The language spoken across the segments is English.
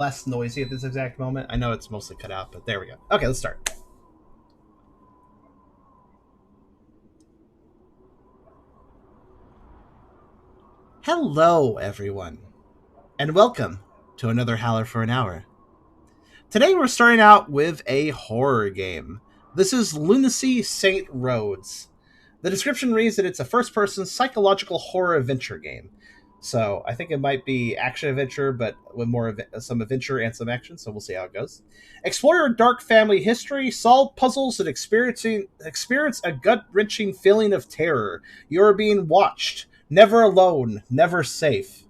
less noisy at this exact moment. I know it's mostly cut out, but there we go. Okay, let's start. Hello, everyone, and welcome to another Howler for an Hour. Today we're starting out with a horror game. This is Lunacy St. Rhodes. The description reads that it's a first-person psychological horror adventure game. So I think it might be action adventure, but with some adventure and some action. So we'll see how it goes. Explore your dark family history, solve puzzles, and experience a gut-wrenching feeling of terror. You are being watched, never alone, never safe.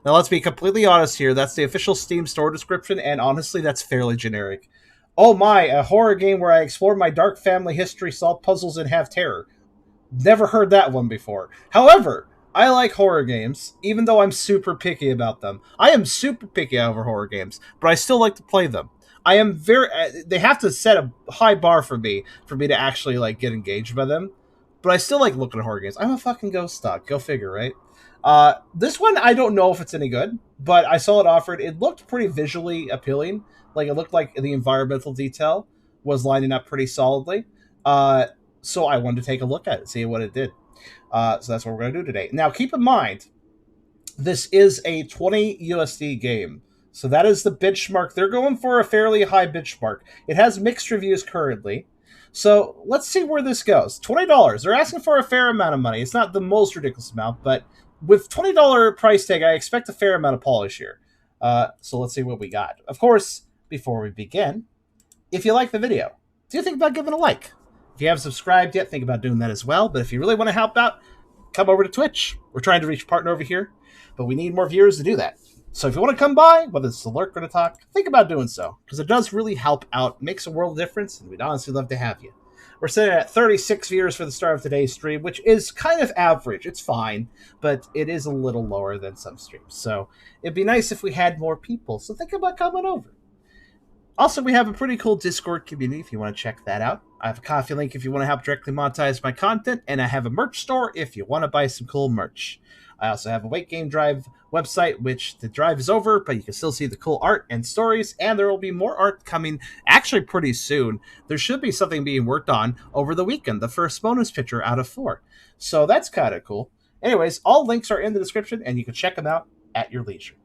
Now let's be completely honest here. That's the official Steam store description, and honestly, that's fairly generic. Oh my, a horror game where I explore my dark family history, solve puzzles, and have terror. Never heard that one before. However, I like horror games, even though I'm super picky about them. I am super picky over horror games, but I still like to play them. I am very. They have to set a high bar for me to actually like get engaged by them. But I still like looking at horror games. I'm a fucking ghost stock. Go figure, right? This one I don't know if it's any good, but I saw it offered. It looked pretty visually appealing. Like it looked like the environmental detail was lining up pretty solidly. So I wanted to take a look at it, see what it did. So that's what we're going to do today. Now, keep in mind, this is a 20 USD game. So that is the benchmark. They're going for a fairly high benchmark. It has mixed reviews currently. So let's see where this goes. $20. They're asking for a fair amount of money. It's not the most ridiculous amount, but with $20 price tag, I expect a fair amount of polish here. So let's see what we got. Of course, before we begin, if you like the video, do you think about giving a like? If you haven't subscribed yet, think about doing that as well. But if you really want to help out, come over to Twitch. We're trying to reach a partner over here, but we need more viewers to do that. So if you want to come by, whether it's to lurk or to talk, think about doing so, because it does really help out, makes a world of difference, and we'd honestly love to have you. We're sitting at 36 viewers for the start of today's stream, which is kind of average. It's fine, but it is a little lower than some streams. So it'd be nice if we had more people, so think about coming over. Also, we have a pretty cool Discord community if you want to check that out. I have a coffee link if you want to help directly monetize my content, and I have a merch store if you want to buy some cool merch. I also have a Wait Game Drive website, which the drive is over, but you can still see the cool art and stories, and there will be more art coming actually pretty soon. There should be something being worked on over the weekend, the first bonus picture out of 4. So that's kind of cool. Anyways, all links are in the description, and you can check them out at your leisure.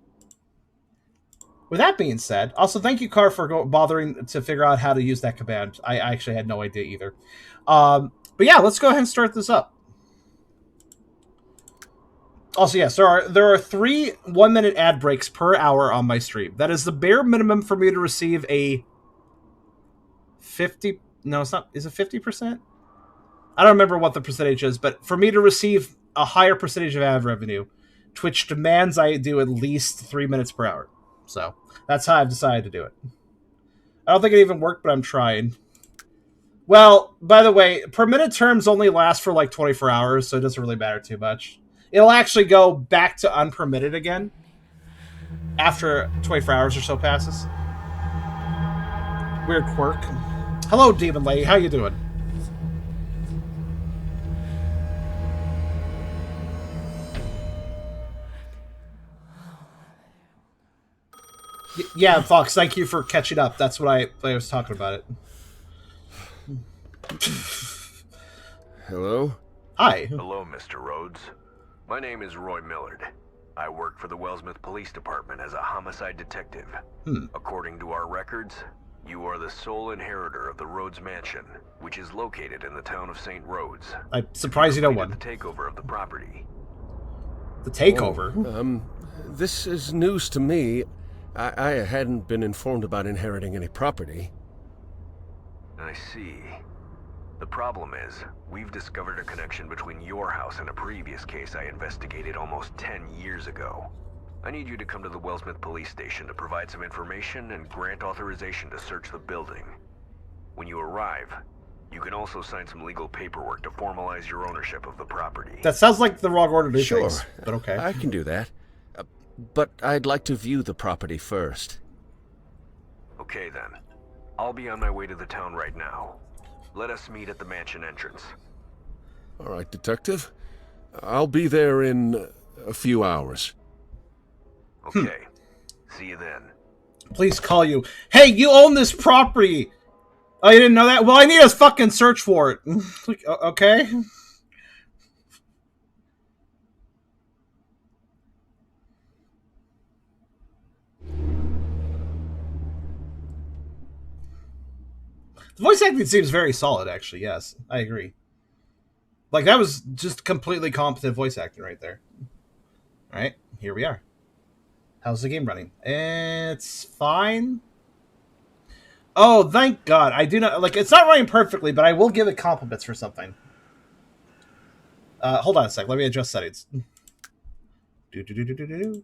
With that being said, also thank you, Car, for bothering to figure out how to use that command. I actually had no idea either. But yeah, let's go ahead and start this up. Also, yes, there are 3 1-minute ad breaks per hour on my stream. That is the bare minimum for me to receive a 50... No, it's not. Is it 50%? I don't remember what the percentage is, but for me to receive a higher percentage of ad revenue, Twitch demands I do at least 3 minutes per hour. So that's how I've decided to do it. I don't think it even worked, but I'm trying. Well, by the way, permitted terms only last for like 24 hours, so it doesn't really matter too much. It'll actually go back to unpermitted again after 24 hours or so passes. Weird quirk. Hello, Demon Lady. How you doing? Yeah, Fox, thank you for catching up. That's what I was talking about it. Hello? Hi. Hello, Mr. Rhodes. My name is Roy Millard. I work for the Wellsmouth Police Department as a homicide detective. According to our records, you are the sole inheritor of the Rhodes Mansion, which is located in the town of St. Rhodes. I'm surprised you know one. The takeover of the property. The takeover? This is news to me. I hadn't been informed about inheriting any property. I see. The problem is, we've discovered a connection between your house and a previous case I investigated almost 10 years ago. I need you to come to the Wellsmouth police station to provide some information and grant authorization to search the building. When you arrive, you can also sign some legal paperwork to formalize your ownership of the property. That sounds like the wrong order to do Sure, things, but okay. I can do that. But I'd like to view the property first. Okay then. I'll be on my way to the town right now. Let us meet at the mansion entrance. All right, Detective. I'll be there in a few hours. Okay. See you then. Please call you. Hey, you own this property. Oh, you didn't know that? Well, I need a fucking search for it. Like, okay. The voice acting seems very solid, actually. Yes, I agree. Like, that was just completely competent voice acting right there. All right, here we are. How's the game running? It's fine. Oh, thank God. I do not... Like, it's not running perfectly, but I will give it compliments for something. Hold on a sec. Let me adjust settings. Do.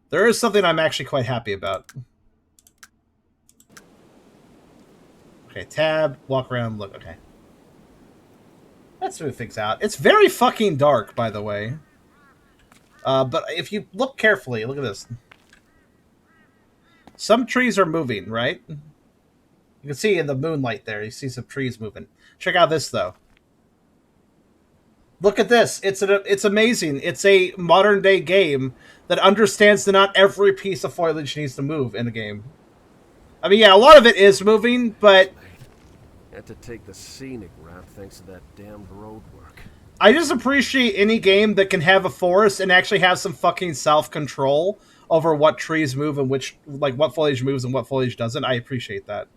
There is something I'm actually quite happy about. Okay, tab, walk around, look, okay. Let's move things out. It's very fucking dark, by the way. But if you look carefully, look at this. Some trees are moving, right? You can see in the moonlight there, you see some trees moving. Check out this, though. Look at this. It's amazing. It's a modern-day game that understands that not every piece of foliage needs to move in a game. I mean, yeah, a lot of it is moving, but... Had to take the scenic route thanks to that damned road work. I just appreciate any game that can have a forest and actually have some fucking self-control over what trees move and which, like, what foliage moves and what foliage doesn't. I appreciate that.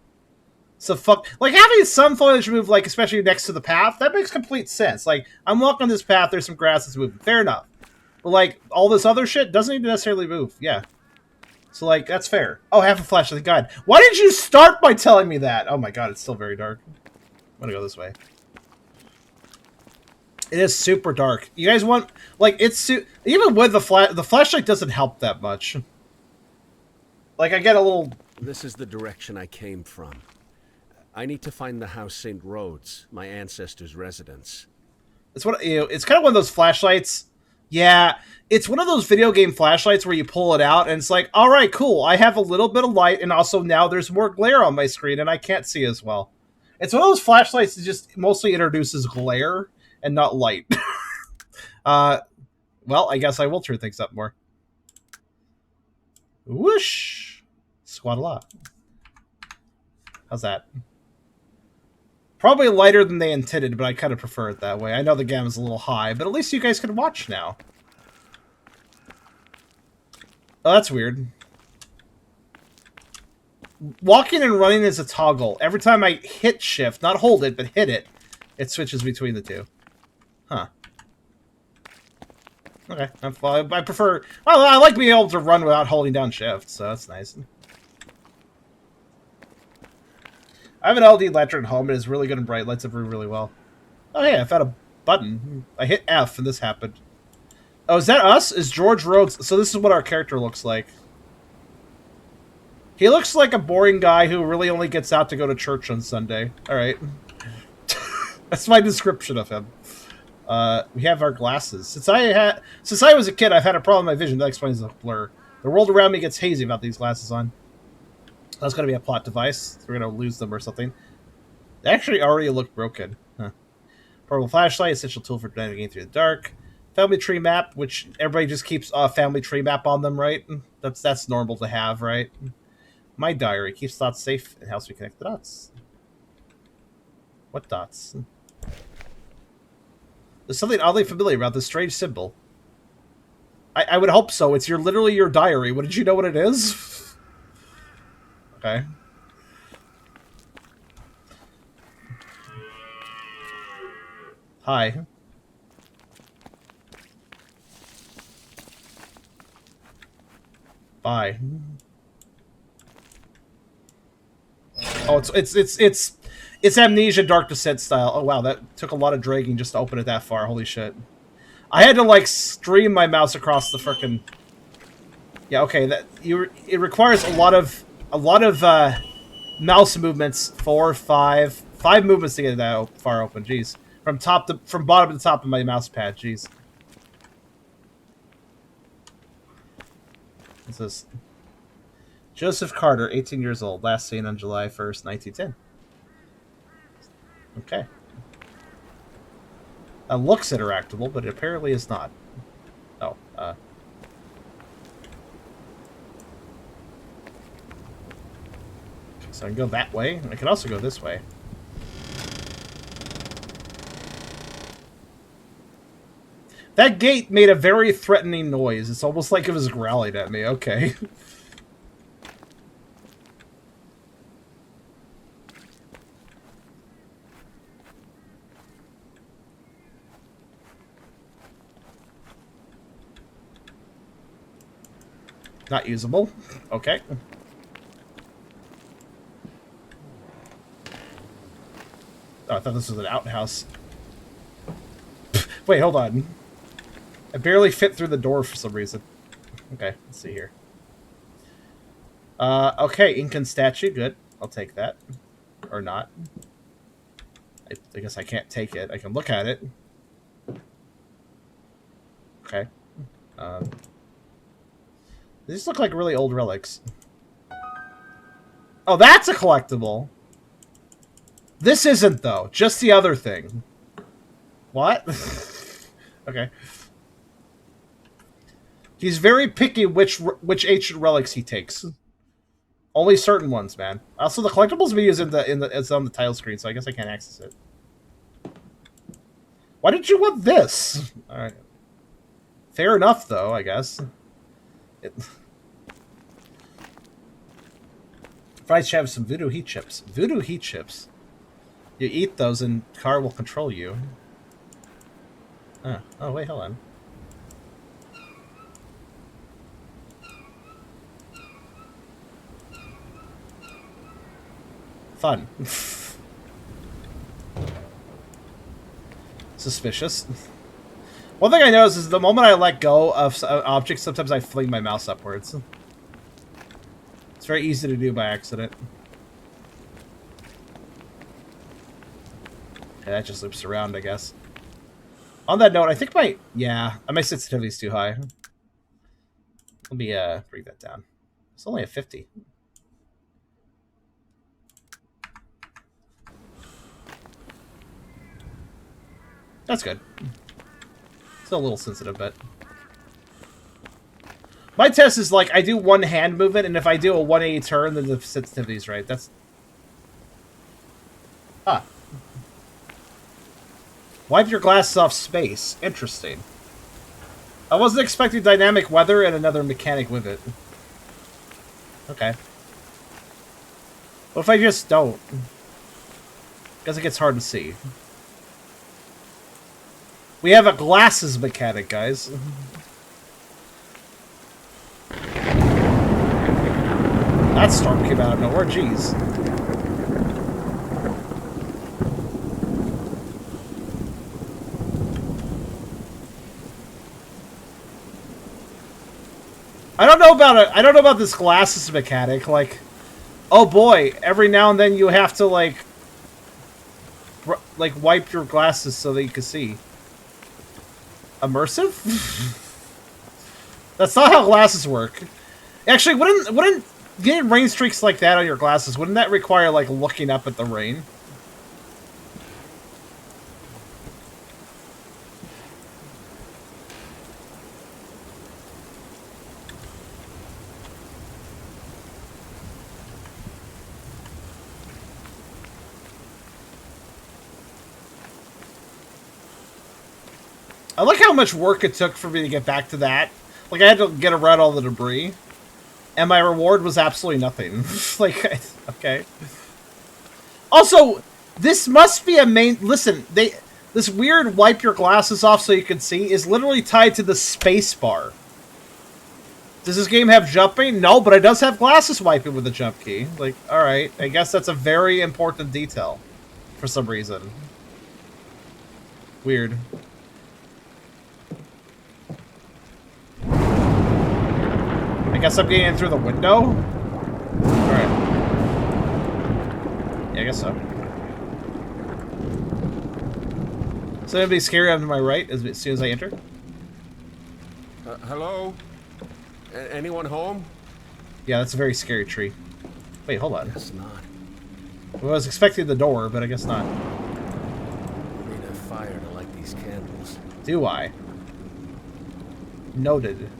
So like, having some foliage move, like, especially next to the path, that makes complete sense. Like, I'm walking this path, there's some grass that's moving. Fair enough. But, like, all this other shit doesn't even necessarily move. Yeah. So, like, that's fair. Oh, half a flashlight. God. Why did you start by telling me that? Oh my god, it's still very dark. I'm gonna go this way. It is super dark. You guys want... Like, it's... Even with the flashlight doesn't help that much. Like, I get a little... This is the direction I came from. I need to find the house St. Rhodes, my ancestor's residence. It's what, you know, it's kind of one of those flashlights... Yeah, it's one of those video game flashlights where you pull it out and it's like, all right, cool. I have a little bit of light, and also now there's more glare on my screen, and I can't see as well. It's one of those flashlights that just mostly introduces glare and not light. Well, I guess I will turn things up more. Whoosh! Squat a lot. How's that? Probably lighter than they intended, but I kind of prefer it that way. I know the gamma's a little high, but at least you guys can watch now. Oh, that's weird. Walking and running is a toggle. Every time I hit shift, not hold it, but hit it, it switches between the two. Huh. Okay. I prefer... Well, I like being able to run without holding down shift, so that's nice. I have an LED lantern at home. It is really good and bright. Lights up really well. Oh, hey, I found a button. I hit F, and this happened. Oh, is that us? Is George Rhodes... So this is what our character looks like. He looks like a boring guy who really only gets out to go to church on Sunday. Alright. That's my description of him. We have our glasses. Since I was a kid, I've had a problem with my vision. That explains the blur. The world around me gets hazy without these glasses on. That's going to be a plot device. We're going to lose them or something. They actually already look broken. Huh. Portable flashlight, essential tool for navigating through the dark. Family tree map, which everybody just keeps a family tree map on them, right? That's normal to have, right? My diary keeps thoughts safe and helps me connect the dots. What dots? There's something oddly familiar about this strange symbol. I would hope so. It's literally your diary. What, did you know what it is? Okay. Hi. Bye. Oh, it's Amnesia Dark Descent style. Oh wow, that took a lot of dragging just to open it that far. Holy shit. I had to like stream my mouse across the frickin'... Yeah, okay, it requires a lot of mouse movements, 4, 5 movements to get that far open. Jeez. From bottom to top of my mouse pad. Jeez. What's this? Joseph Carter, 18 years old, last seen on July 1st, 1910. Okay. It looks interactable, but it apparently is not. Oh, So I can go that way. I can also go this way. That gate made a very threatening noise. It's almost like it was growling at me. Okay. Not usable. Okay. Oh, I thought this was an outhouse. Wait, hold on. I barely fit through the door for some reason. Okay, let's see here. Okay, Incan statue. Good. I'll take that. Or not. I guess I can't take it. I can look at it. Okay. These look like really old relics. Oh, that's a collectible! This isn't, though. Just the other thing. What? Okay. He's very picky which ancient relics he takes. Only certain ones, man. Also, the collectibles video is it's on the title screen, so I guess I can't access it. Why did you want this? All right. Fair enough, though. I guess. Fried should have some voodoo heat chips. Voodoo heat chips. You eat those, and car will control you. Oh wait, hold on. Fun. Suspicious. One thing I notice is the moment I let go of objects, sometimes I fling my mouse upwards. It's very easy to do by accident. Okay, that just loops around, I guess. On that note, I think my sensitivity's too high. Let me bring that down. It's only a 50. That's good. Still a little sensitive, but... My test is like, I do one hand movement, and if I do a 180 turn, then the sensitivity's right. That's... Huh. Wipe your glasses off space. Interesting. I wasn't expecting dynamic weather and another mechanic with it. Okay. What if I just don't? Because it gets hard to see. We have a glasses mechanic, guys. That storm came out of nowhere, jeez. I don't know about this glasses mechanic. Like, oh boy, every now and then you have to like wipe your glasses so that you can see. Immersive? That's not how glasses work. Actually, wouldn't getting rain streaks like that on your glasses, wouldn't that require like looking up at the rain? I like how much work it took for me to get back to that. Like, I had to get around all the debris. And my reward was absolutely nothing. Like, okay. Also, this must be a main... Listen, this weird wipe your glasses off so you can see is literally tied to the space bar. Does this game have jumping? No, but it does have glasses wiping with a jump key. Like, alright. I guess that's a very important detail. For some reason. Weird. I guess I'm getting in through the window? Alright. Yeah, I guess so. So anybody scary on my right as soon as I enter? Hello? Anyone home? Yeah, that's a very scary tree. Wait, hold on. Guess not. Well, I was expecting the door, but I guess not. I need a fire to light these candles. Do I? Noted.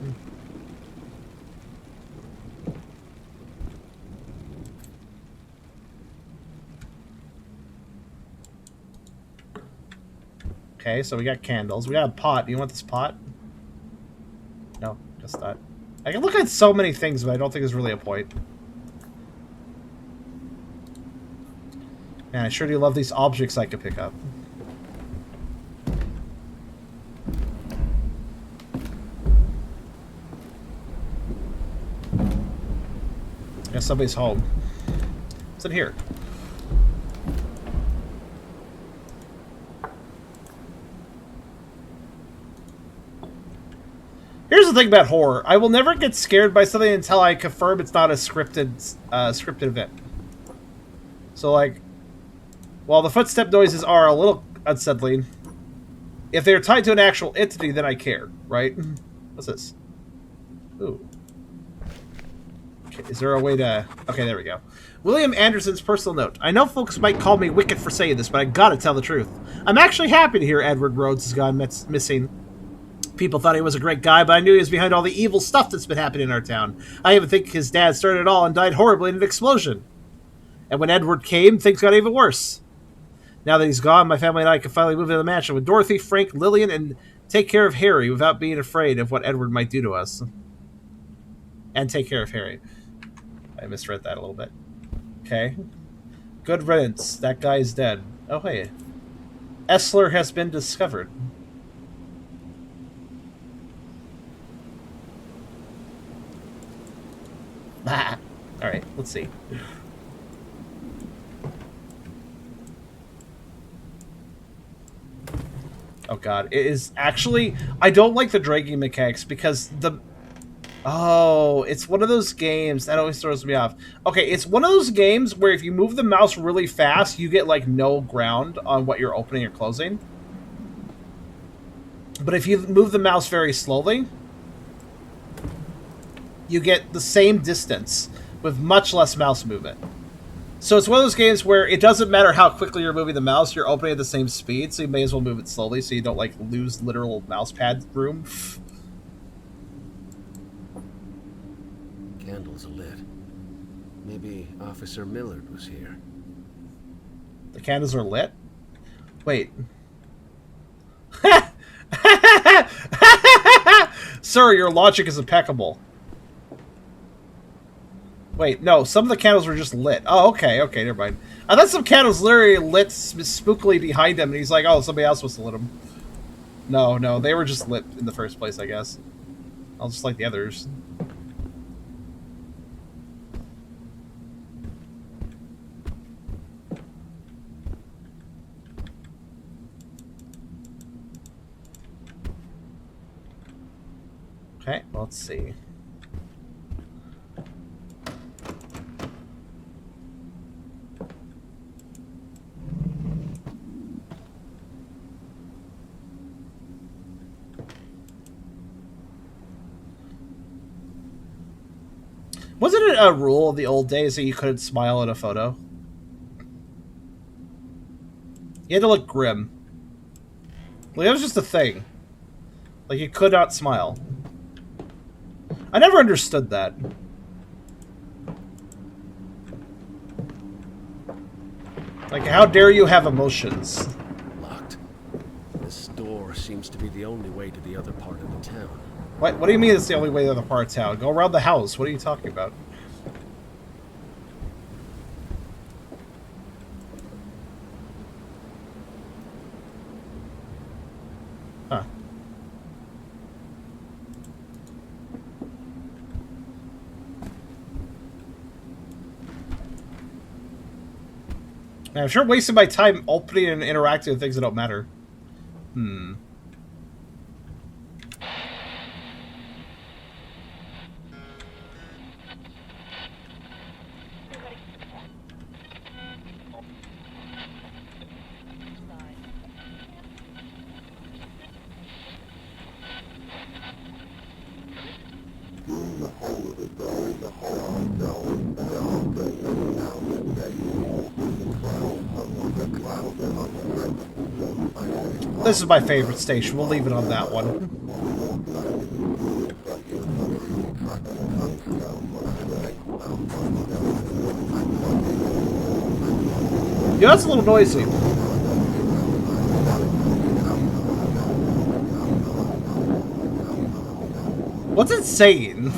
Okay, so we got candles. We got a pot. Do you want this pot? No, just not. I can look at so many things, but I don't think there's really a point. Man, I sure do love these objects I could pick up. I guess somebody's home. What's in here? Here's the thing about horror. I will never get scared by something until I confirm it's not a scripted event. So, like, while the footstep noises are a little unsettling, if they're tied to an actual entity, then I care, right? What's this? Ooh. Okay, is there a way to... Okay, there we go. William Anderson's personal note. I know folks might call me wicked for saying this, but I gotta tell the truth. I'm actually happy to hear Edward Rhodes has gone missing. People thought he was a great guy, but I knew he was behind all the evil stuff that's been happening in our town. I even think his dad started it all and died horribly in an explosion. And when Edward came, things got even worse. Now that he's gone, my family and I can finally move into the mansion with Dorothy, Frank, Lillian, and take care of Harry without being afraid of what Edward might do to us. And take care of Harry. I misread that a little bit. Okay. Good riddance. That guy's dead. Oh, hey. Essler has been discovered. Alright, let's see. Oh god, it is actually... I don't like the dragging mechanics because the... Oh, it's one of those games that always throws me off. Okay, it's one of those games where if you move the mouse really fast, you get, like, no ground on what you're opening or closing. But if you move the mouse very slowly, you get the same distance with much less mouse movement. So it's one of those games where it doesn't matter how quickly you're moving the mouse, you're opening at the same speed, so you may as well move it slowly so you don't, like, lose literal mouse pad room. Candles are lit. Maybe Officer Millard was here. The candles are lit? Wait. Sir, your logic is impeccable. Wait, no, some of the candles were just lit. Oh, okay, okay, never mind. I thought some candles literally lit spookily behind him, and he's like, oh, somebody else was to lit them. No, no, they were just lit in the first place, I guess. I'll just like the others. Okay, well, let's see. Wasn't it a rule in the old days that you couldn't smile in a photo? You had to look grim. Like, that was just a thing. Like, you could not smile. I never understood that. Like, how dare you have emotions? Locked. This door seems to be the only way to the other part of the town. What do you mean it's the only way to the part of town? Go around the house. What are you talking about? Huh. Man, I'm sure wasting my time opening and interacting with things that don't matter. Hmm. This is my favorite station. We'll leave it on that one. Yeah, that's a little noisy. What's it saying?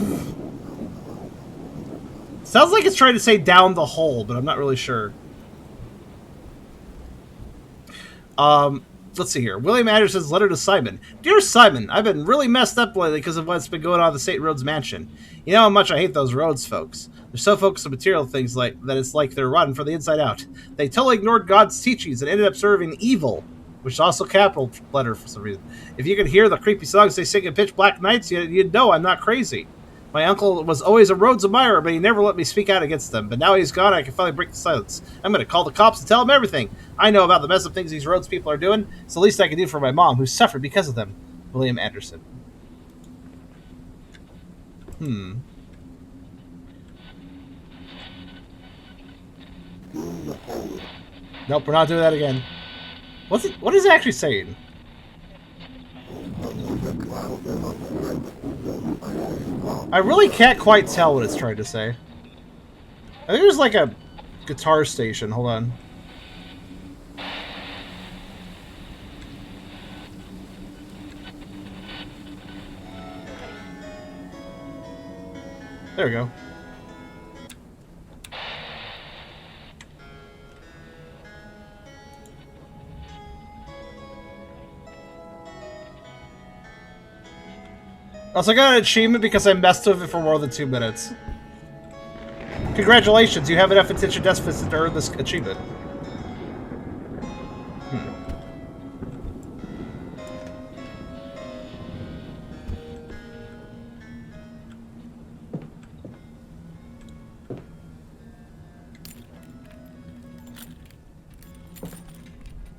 Sounds like it's trying to say down the hole, but I'm not really sure. Let's see here. William Anderson's letter to Simon. Dear Simon, I've been really messed up lately because of what's been going on at the St. Rhodes mansion. You know how much I hate those Rhodes folks. They're so focused on material things like that it's like they're rotten from the inside out. They totally ignored God's teachings and ended up serving evil, which is also capital letter for some reason. If you could hear the creepy songs they sing in pitch black nights, you'd know I'm not crazy. My uncle was always a Rhodes admirer, but he never let me speak out against them. But now he's gone, I can finally break the silence. I'm going to call the cops and tell them everything. I know about the mess of things these Rhodes people are doing. It's the least I can do for my mom, who suffered because of them. William Anderson. Nope, we're not doing that again. What is it actually saying? I really can't quite tell what it's trying to say. I think there's like a guitar station. Hold on. There we go. Also got an achievement because I messed with it for more than 2 minutes. Congratulations, you have enough attention deficit to earn this achievement.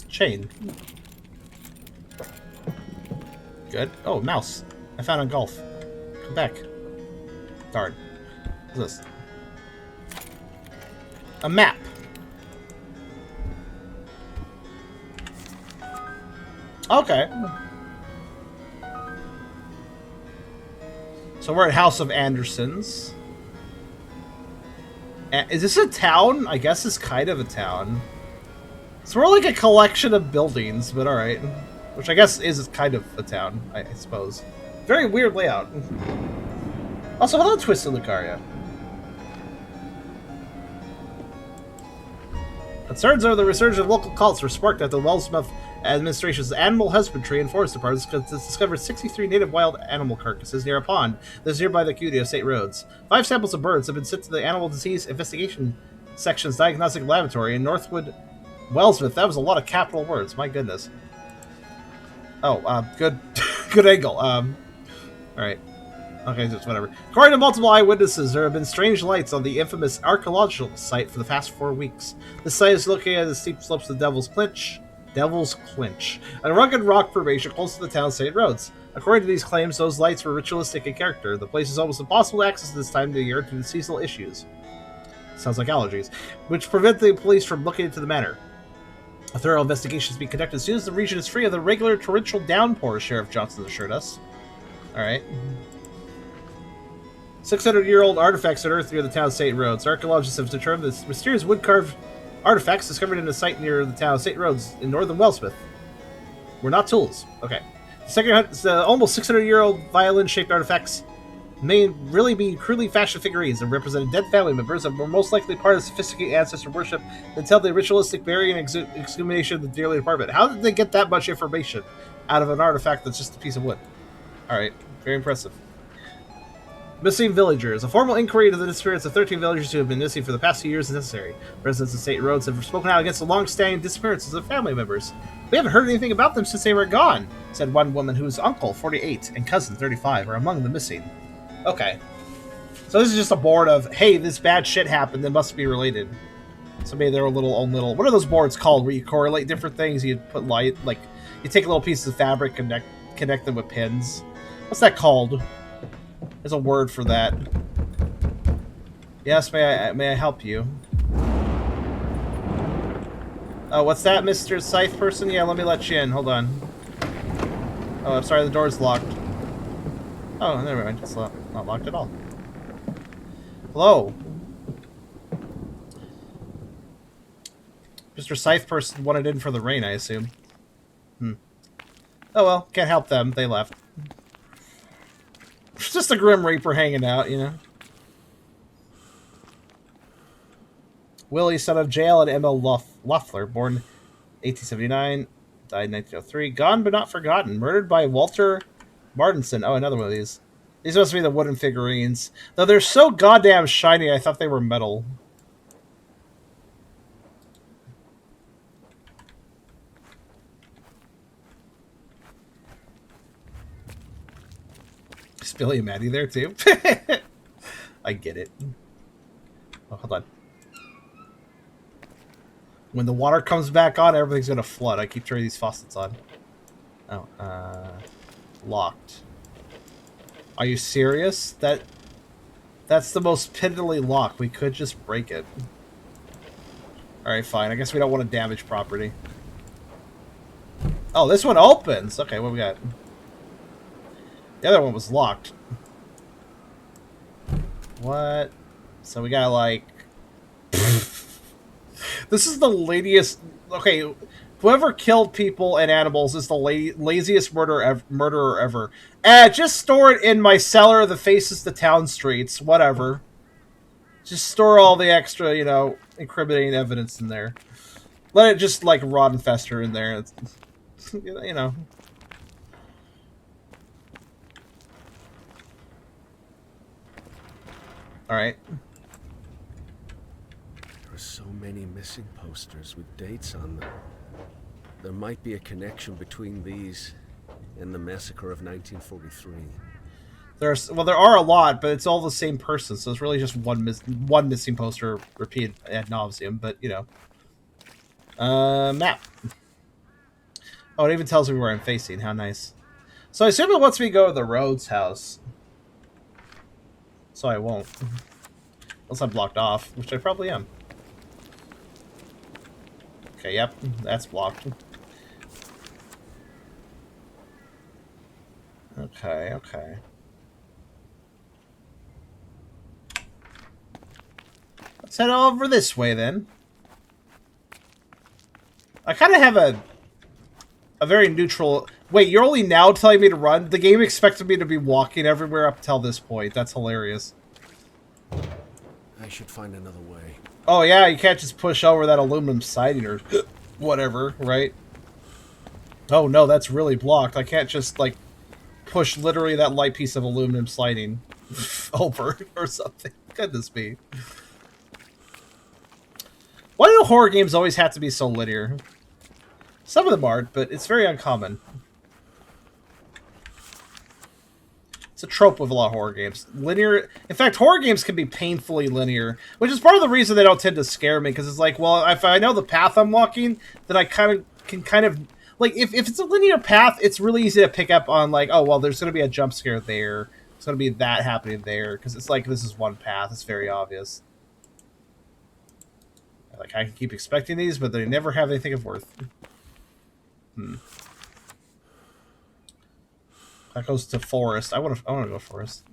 Chain. Good. Oh, mouse. I found on golf. Come back. Darn. What's this? A map. Okay. So we're at House of Andersons. Is this a town? I guess it's kind of a town. It's more like a collection of buildings, but alright. Which I guess is kind of a town, I suppose. Very weird layout. Also, hello, Twisted Lucaria. Concerns over the resurgence of local cults were sparked at the Wellsmouth administration's animal husbandry and forest departments because it's discovered 63 native wild animal carcasses near a pond that is nearby the community of St. Rhodes. 5 samples of birds have been sent to the Animal Disease Investigation Section's Diagnostic Laboratory in Northwood, Wellsmouth. That was a lot of capital words, my goodness. Oh, good good angle. Alright. Okay, just whatever. According to multiple eyewitnesses, there have been strange lights on the infamous archaeological site for the past 4 weeks. This site is located on the steep slopes of the Devil's Clinch, a rugged rock formation close to the town of St. Rhodes. According to these claims, those lights were ritualistic in character. The place is almost impossible to access this time of the year due to seasonal issues. Sounds like allergies, which prevent the police from looking into the matter. A thorough investigation is being conducted as soon as the region is free of the regular torrential downpour, Sheriff Johnson assured us. Alright. 600-year-old artifacts unearthed near the town of St. Rhodes. Archaeologists have determined that mysterious wood-carved artifacts discovered in a site near the town of St. Rhodes in northern Wellsmouth were not tools. Okay. The almost 600-year-old violin-shaped artifacts may really be crudely fashioned figurines and represent dead family members and were most likely part of sophisticated ancestor worship until the ritualistic burying and exhumation of the dearly department. How did they get that much information out of an artifact that's just a piece of wood? Alright, very impressive. Missing villagers. A formal inquiry into the disappearance of 13 villagers who have been missing for the past few years is necessary. Residents of St. Rhodes have spoken out against the long-standing disappearances of family members. We haven't heard anything about them since they were gone, said one woman whose uncle, 48, and cousin, 35, are among the missing. Okay. So this is just a board of, hey, this bad shit happened, they must be related. So maybe they're a little, what are those boards called where you correlate different things, you put light, like, you take little pieces of fabric, connect them with pins. What's that called? There's a word for that. Yes, may I help you? Oh, what's that, Mr. Scythe person? Yeah, let me let you in. Hold on. Oh, I'm sorry, the door's locked. Oh, never mind. It's not locked at all. Hello. Mr. Scythe person wanted in for the rain, I assume. Oh well, can't help them. They left. Just a Grim Reaper hanging out, you know. Willie, son of Jail and M.L. Loeffler, born 1879, died 1903. Gone but not forgotten. Murdered by Walter Martinson. Oh, another one of these. These must be the wooden figurines. Though they're so goddamn shiny, I thought they were metal. Is Billy and Maddie there too? I get it. Oh, hold on. When the water comes back on, everything's gonna flood. I keep turning these faucets on. Oh, locked. Are you serious? That's the most piddly lock. We could just break it. Alright, fine. I guess we don't want to damage property. Oh, this one opens! Okay, what we got? The other one was locked. What? So we got, like... This is the laziest... Okay, whoever killed people and animals is the laziest murderer ever. Just store it in my cellar that faces the town streets. Whatever. Just store all the extra, you know, incriminating evidence in there. Let it just, like, rot and fester in there. It's, you know. Alright. There are so many missing posters with dates on them. There might be a connection between these and the massacre of 1943. There are a lot, but it's all the same person, so it's really just one missing poster repeated ad nauseum. But you know, map. Oh, it even tells me where I'm facing. How nice. So I assume it wants me to go to the Rhodes house. So I won't, unless I'm blocked off, which I probably am. Okay, yep, that's blocked. Okay, okay. Let's head over this way, then. I kind of have a very neutral... Wait, you're only now telling me to run? The game expected me to be walking everywhere up till this point. That's hilarious. I should find another way. Oh, yeah, you can't just push over that aluminum siding or whatever, right? Oh, no, that's really blocked. I can't just, like, push literally that light piece of aluminum sliding over or something. Goodness me. Why do horror games always have to be so linear? Some of them aren't, but it's very uncommon. It's a trope with a lot of horror games. Linear... In fact, horror games can be painfully linear, which is part of the reason they don't tend to scare me, because it's like, well, if I know the path I'm walking, then I can kind of... Like, if it's a linear path, it's really easy to pick up on, like, oh, well, there's going to be a jump scare there. There's going to be that happening there, because it's like, this is one path. It's very obvious. Like, I can keep expecting these, but they never have anything of worth. That goes to forest. I want to go forest.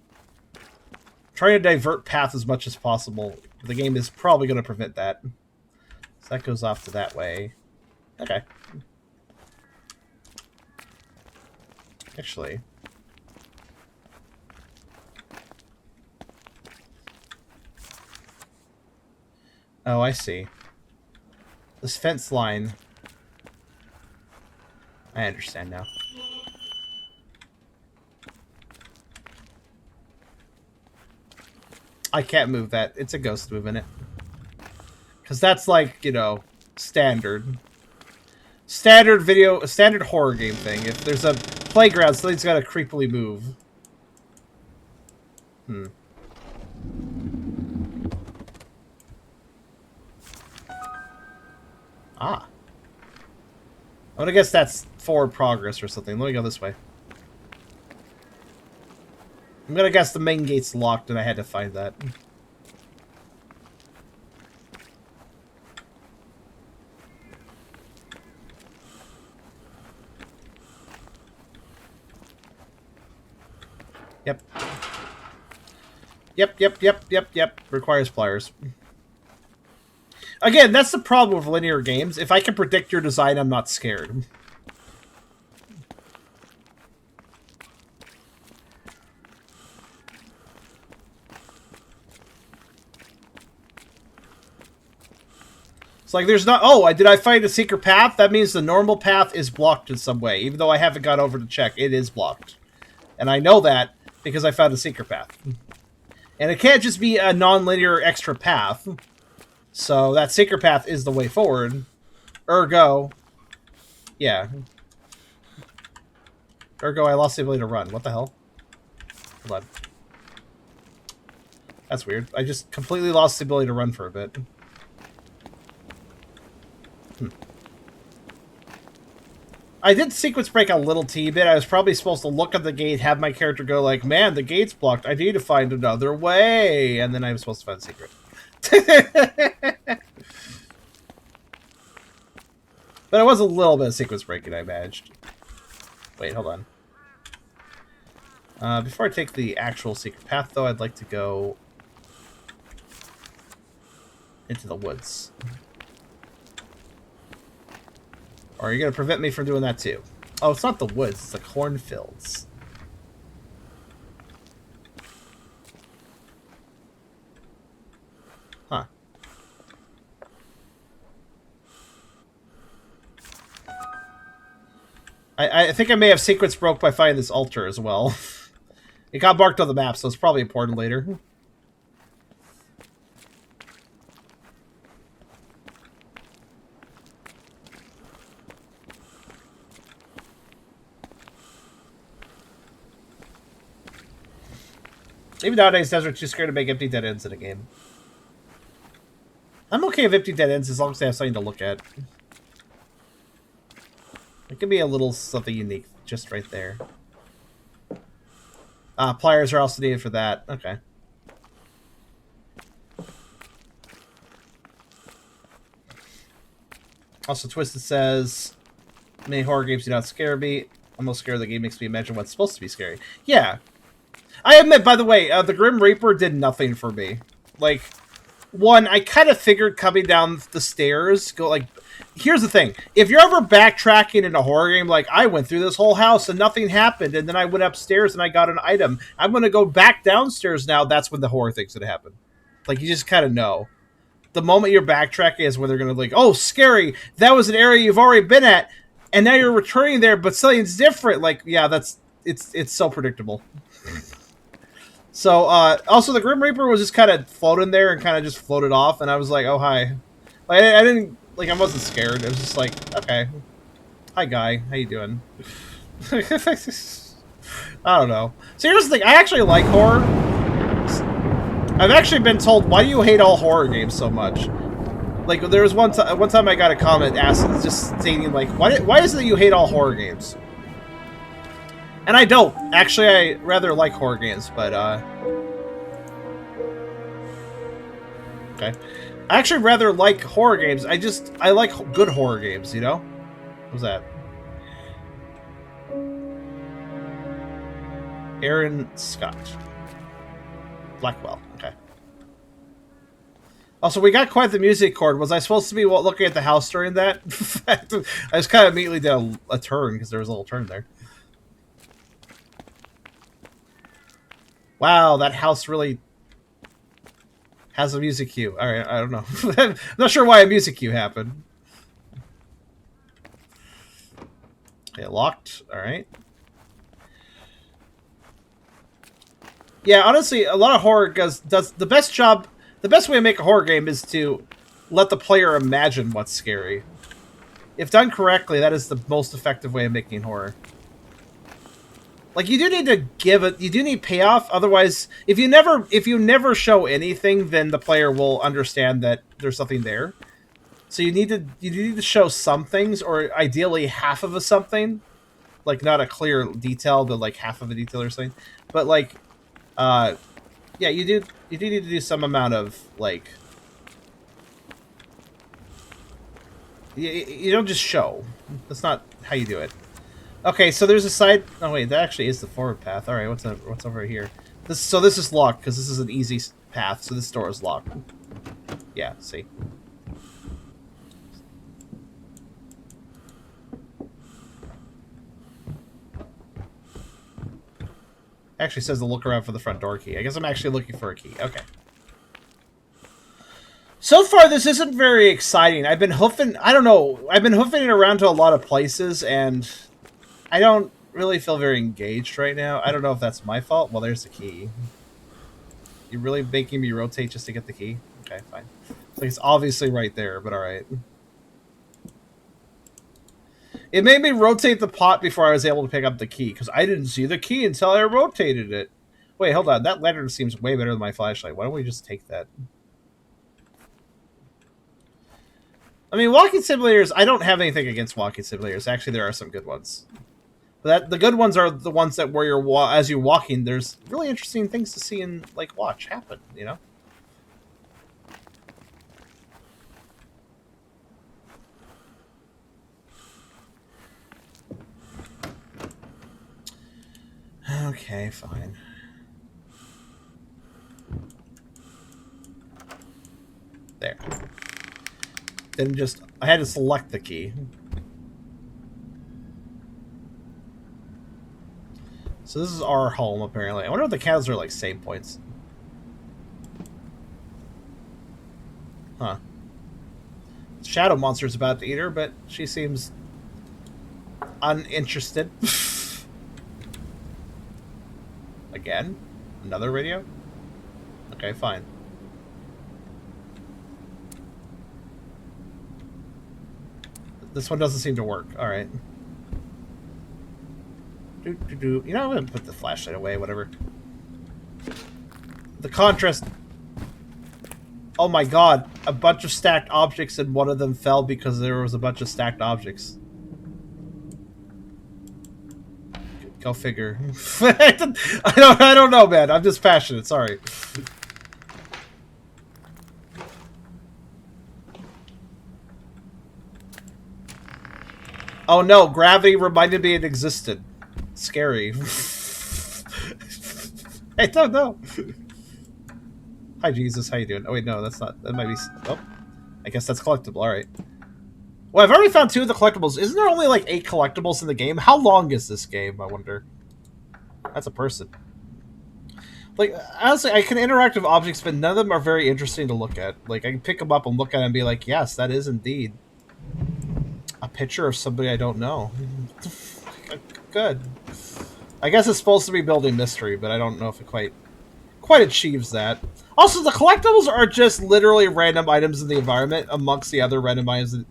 Trying to divert path as much as possible. The game is probably going to prevent that. So that goes off to that way. Okay. Actually. Oh, I see. This fence line. I understand now. I can't move that. It's a ghost moving it. Because that's like, you know, standard horror game thing. If there's a playground, something's got to creepily move. Ah. I'm gonna guess that's forward progress or something. Let me go this way. I'm gonna guess the main gate's locked and I had to find that. Yep. Yep. Requires pliers. Again, that's the problem with linear games. If I can predict your design, I'm not scared. It's like there's not... Oh, did I find a secret path? That means the normal path is blocked in some way. Even though I haven't got over to check, it is blocked. And I know that because I found a secret path. And it can't just be a non-linear extra path. So that secret path is the way forward. Ergo. Yeah. Ergo, I lost the ability to run. What the hell? Hold on. That's weird. I just completely lost the ability to run for a bit. I did sequence break a little bit. I was probably supposed to look at the gate, have my character go like, man, the gate's blocked. I need to find another way. And then I was supposed to find a secret. But it was a little bit of sequence breaking I managed. Wait, hold on. Before I take the actual secret path, though, I'd like to go into the woods. Or are you going to prevent me from doing that, too? Oh, it's not the woods. It's the cornfields. Huh. I think I may have sequence broke by finding this altar as well. It got marked on the map, so it's probably important later. Even nowadays, devs are too scared to make empty dead ends in a game. I'm okay with empty dead ends as long as they have something to look at. It can be a little something unique just right there. Pliers are also needed for that. Okay. Also, Twisted says, many horror games do not scare me. I'm most scared the game makes me imagine what's supposed to be scary. Yeah. I admit, by the way, the Grim Reaper did nothing for me. Like, one, I kind of figured coming down the stairs, here's the thing. If you're ever backtracking in a horror game, like, I went through this whole house and nothing happened, and then I went upstairs and I got an item. I'm going to go back downstairs now, that's when the horror thing's going to happen. Like, you just kind of know. The moment you're backtracking is when they're going to like, oh, scary, that was an area you've already been at, and now you're returning there, but something's different. Like, yeah, it's so predictable. So, also the Grim Reaper was just kind of floating there and kind of just floated off, and I was like, oh, hi. Like, I didn't, like, I wasn't scared. It was just like, okay. Hi, guy. How you doing? I don't know. So here's the thing. I actually like horror. I've actually been told, why do you hate all horror games so much? Like, there was one time I got a comment just stating, like, why is it that you hate all horror games? And I don't. Actually, I rather like horror games, but, okay. I actually rather like horror games. I like good horror games, you know? What was that? Aaron Scott. Blackwell. Okay. Also, we got quite the music chord. Was I supposed to be looking at the house during that? I just kind of immediately did a turn, because there was a little turn there. Wow, that house really has a music cue. Alright, I don't know. I'm not sure why a music cue happened. Okay, locked. Alright. Yeah, honestly, a lot of horror does the best job. The best way to make a horror game is to let the player imagine what's scary. If done correctly, that is the most effective way of making horror. Like, you do need to give it. You do need payoff. Otherwise, if you never show anything, then the player will understand that there's something there. So you need to show some things, or ideally half of a something, like not a clear detail, but like half of a detail or something. But like, yeah, you do need to do some amount of like. You don't just show. That's not how you do it. Okay, so there's a side. Oh wait, that actually is the forward path. All right, what's over here? This is locked because this is an easy path. So this door is locked. Yeah, see. Actually says to look around for the front door key. I guess I'm actually looking for a key. Okay. So far, this isn't very exciting. I've been hoofing. I don't know. I've been hoofing it around to a lot of places, and I don't really feel very engaged right now. I don't know if that's my fault. Well, there's the key. You're really making me rotate just to get the key? Okay, fine. It's like it's obviously right there, but alright. It made me rotate the pot before I was able to pick up the key, because I didn't see the key until I rotated it. Wait, hold on. That lantern seems way better than my flashlight. Why don't we just take that? I mean, walking simulators, I don't have anything against walking simulators. Actually, there are some good ones. But the good ones are the ones that where you're as you're walking, there's really interesting things to see and like watch happen, you know? Okay, fine. There. Then just I had to select the key. So this is our home, apparently. I wonder if the candles are, like, save points. Huh. Shadow Monster's about to eat her, but she seems uninterested. Again? Another radio? Okay, fine. This one doesn't seem to work. Alright. You know, I'm gonna put the flashlight away, whatever. The contrast... Oh my god, a bunch of stacked objects and one of them fell because there was a bunch of stacked objects. Go figure. I don't know, man. I'm just passionate, sorry. Oh no, gravity reminded me it existed. Scary. I don't know. Hi, Jesus. How you doing? Oh, wait, no, that's not... That might be... Oh. I guess that's collectible. All right. Well, I've already found 2 of the collectibles. Isn't there only, like, 8 collectibles in the game? How long is this game, I wonder? That's a person. Like, honestly, I can interact with objects, but none of them are very interesting to look at. Like, I can pick them up and look at them and be like, yes, that is indeed a picture of somebody I don't know. Good. I guess it's supposed to be building mystery, but I don't know if it quite achieves that. Also, the collectibles are just literally random items in the environment amongst the other random items.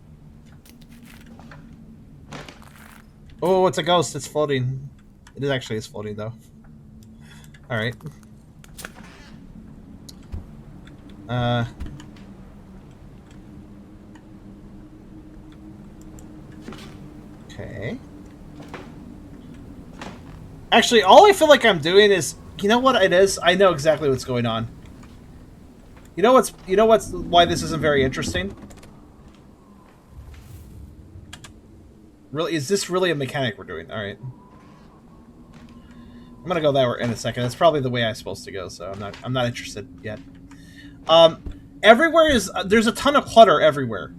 Oh, it's a ghost. It's floating. It is actually floating, though. Alright. Okay. Actually, all I feel like I'm doing is... You know what it is? I know exactly what's going on. You know what's why this isn't very interesting? Really, is this really a mechanic we're doing? All right. I'm gonna go that way in a second. That's probably the way I'm supposed to go, so I'm not interested yet. Everywhere is there's a ton of clutter everywhere.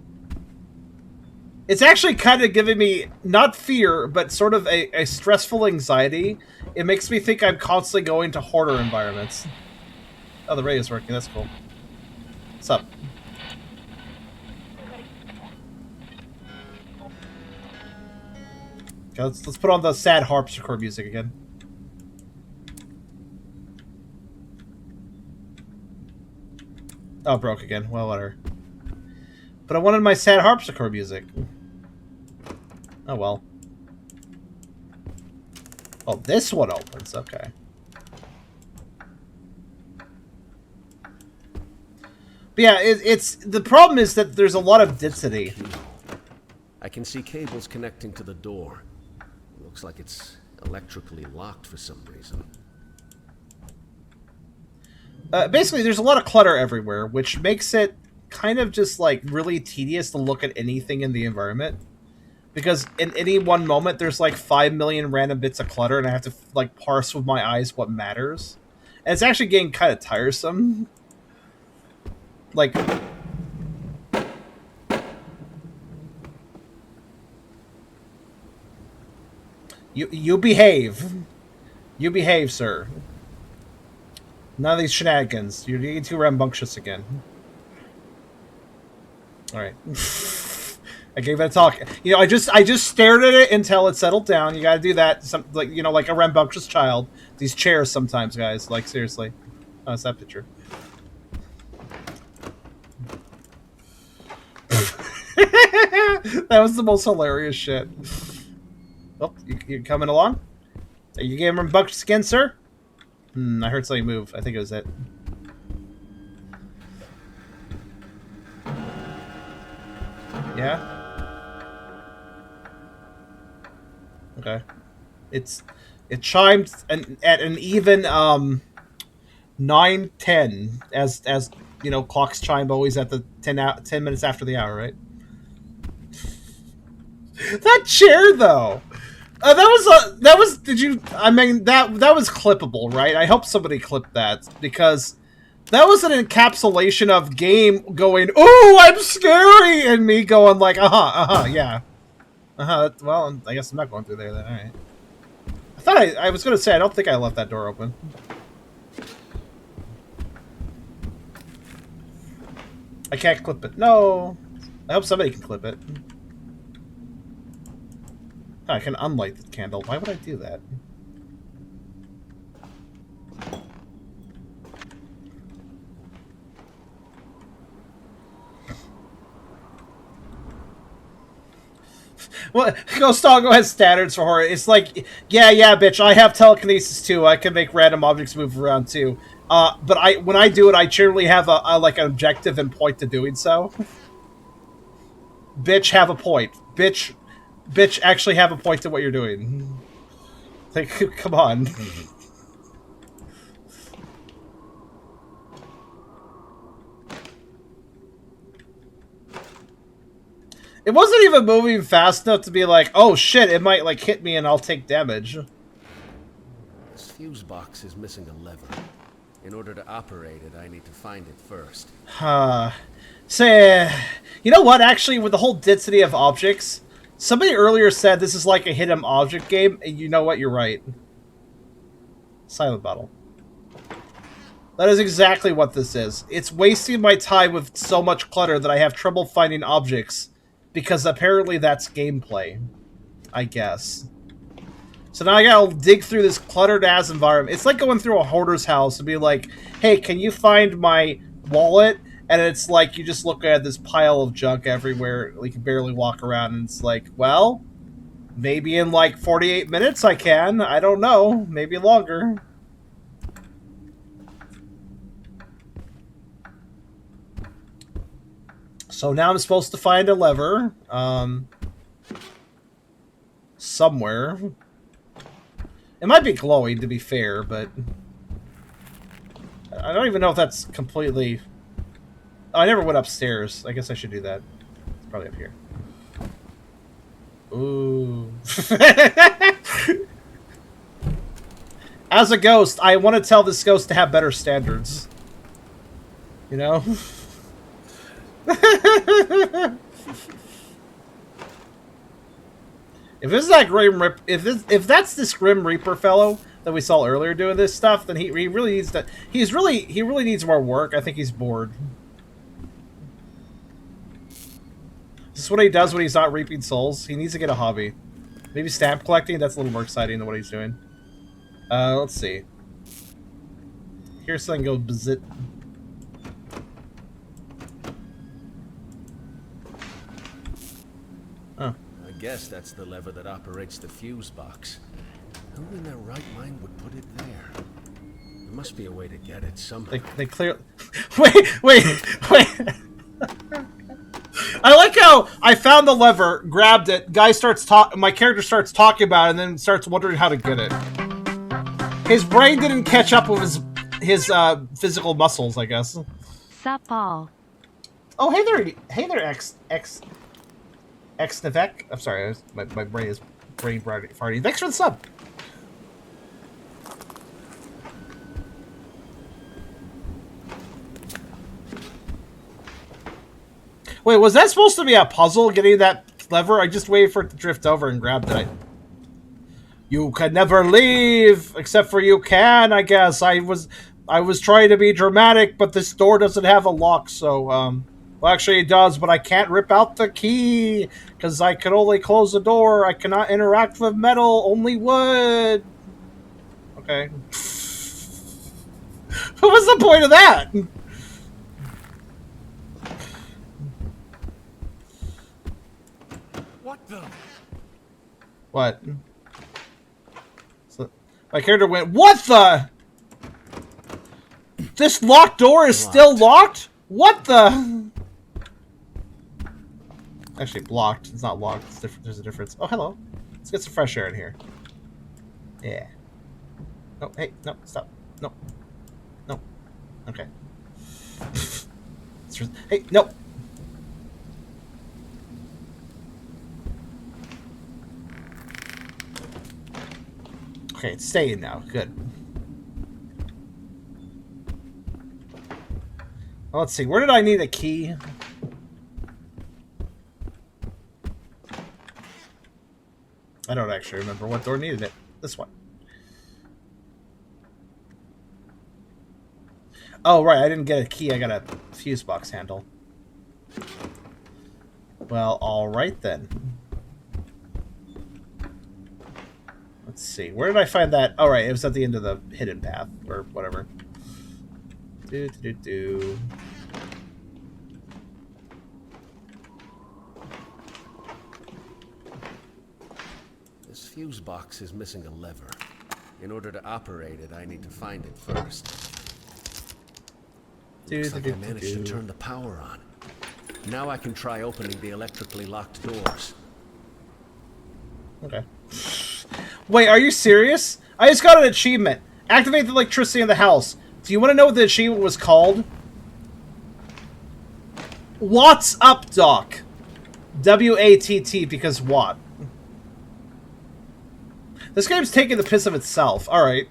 It's actually kind of giving me not fear, but sort of a stressful anxiety. It makes me think I'm constantly going to hoarder environments. Oh, the radio's working. That's cool. What's up? Okay, let's put on the sad harpsichord music again. Oh, it broke again. Well, whatever. But I wanted my sad harpsichord music. Oh, well. Oh, this one opens. Okay. But yeah, it's the problem is that there's a lot of density. I can see cables connecting to the door. Looks like it's electrically locked for some reason. Basically, there's a lot of clutter everywhere, which makes it kind of just like really tedious to look at anything in the environment. Because in any one moment, there's like 5 million random bits of clutter, and I have to like parse with my eyes what matters. And it's actually getting kind of tiresome. Like, you behave. You behave, sir. None of these shenanigans. You're getting too rambunctious again. All right. I gave it a talk. You know, I just stared at it until it settled down. You got to do that. Some like like a rambunctious child. These chairs sometimes, guys. Like seriously. Oh, it's that picture. That was the most hilarious shit. Oh, you coming along? Are you getting rambunctious again, sir? I heard something move. I think it was it. Yeah? Okay. It chimed at an even 9:10 as you know, clocks chime always at the 10 minutes after the hour, right? That chair though. That was did you I mean that was clippable, right? I hope somebody clipped that because that was an encapsulation of game going, "Ooh, I'm scary," and me going like, yeah. Well, I guess I'm not going through there then. All right. I thought I was going to say I don't think I left that door open. I can't clip it. No. I hope somebody can clip it. Oh, I can unlight the candle. Why would I do that? Well, Ghost Doggo has standards for horror. It's like, yeah, bitch, I have telekinesis too. I can make random objects move around too. But when I do it, I generally have a like an objective and point to doing so. Bitch, have a point. Bitch, actually have a point to what you're doing. Like, come on. It wasn't even moving fast enough to be like, oh shit, it might like hit me and I'll take damage. This fuse box is missing a lever. In order to operate it, I need to find it first. Say, you know what? Actually, with the whole density of objects, somebody earlier said this is like a hidden object game, and you know what? You're right. Silent bottle. That is exactly what this is. It's wasting my time with so much clutter that I have trouble finding objects. Because apparently that's gameplay. I guess. So now I gotta dig through this cluttered-ass environment. It's like going through a hoarder's house and be like, hey, can you find my wallet? And it's like, you just look at this pile of junk everywhere. You can barely walk around, and it's like, well, maybe in like 48 minutes I can. I don't know. Maybe longer. So now I'm supposed to find a lever, somewhere. It might be glowing, to be fair, but I don't even know if that's completely... Oh, I never went upstairs. I guess I should do that. It's probably up here. Ooh. As a ghost, I want to tell this ghost to have better standards. You know? If this is that Grim Rip, if that's this Grim Reaper fellow that we saw earlier doing this stuff, then he really needs to. He really needs more work. I think he's bored. This is what he does when he's not reaping souls. He needs to get a hobby. Maybe stamp collecting. That's a little more exciting than what he's doing. Let's see. Here's something go bazit. Oh. I guess that's the lever that operates the fuse box. Who in their right mind would put it there? There must be a way to get it somehow. They clear. Wait. I like how I found the lever, grabbed it. Guy starts my character starts talking about it, and then starts wondering how to get it. His brain didn't catch up with his physical muscles, I guess. Sup all. Oh, hey there, X Nivek. I'm sorry, my brain is brain farting. Thanks for the sub. Wait, was that supposed to be a puzzle, getting that lever? I just waited for it to drift over and grabbed it. You can never leave, except for you can, I guess. I was trying to be dramatic, but this door doesn't have a lock, so, Well, actually, it does, but I can't rip out the key because I can only close the door. I cannot interact with metal, only wood. Okay. What was the point of that? What the? What? So, my character went, what the? This locked door is still locked? What the? Actually, blocked. It's not locked. It's different. There's a difference. Oh, hello. Let's get some fresh air in here. Yeah. No, hey, no, stop. No. No. Okay. Hey, no. Okay, it's staying now. Good. Well, let's see. Where did I need a key? I don't actually remember what door needed it. This one. Oh, right. I didn't get a key. I got a fuse box handle. Well, alright then. Let's see. Where did I find that? Oh, right. It was at the end of the hidden path, or whatever. Do. This fuse box is missing a lever. In order to operate it, I need to find it first. Looks like I managed to turn the power on. Now I can try opening the electrically locked doors. Okay. Wait, are you serious? I just got an achievement. Activate the electricity in the house. Do you want to know what the achievement was called? What's up, Doc? W-A-T-T, because what? This game's taking the piss of itself. Alright.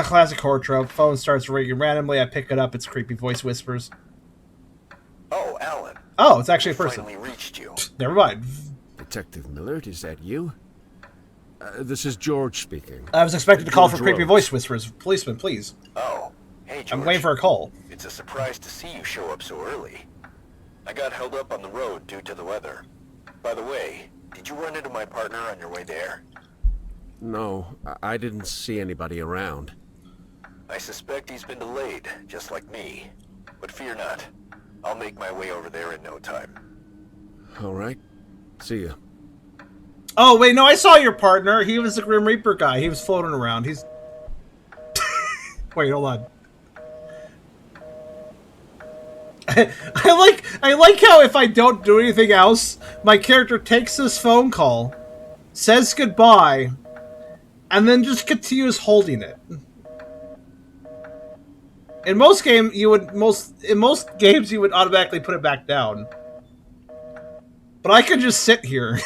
Classic horror trope. Phone starts ringing randomly. I pick it up. It's creepy voice whispers. Oh, Alan. Oh, it's actually a person. Finally reached you. Never mind. Detective Millard, is that you? This is George speaking. I was expected to call for George creepy Rhodes. voice whispers. Policeman, please. Oh, hey, George. I'm waiting for a call. It's a surprise to see you show up so early. I got held up on the road due to the weather. By the way, did you run into my partner on your way there? No, I didn't see anybody around. I suspect he's been delayed, just like me. But fear not. I'll make my way over there in no time. All right. See ya. Oh, wait, no, I saw your partner. He was the Grim Reaper guy. He was floating around. He's... Wait, hold on. I like how if I don't do anything else, my character takes this phone call, says goodbye, and then just continues holding it. In most games, you would automatically put it back down. But I could just sit here.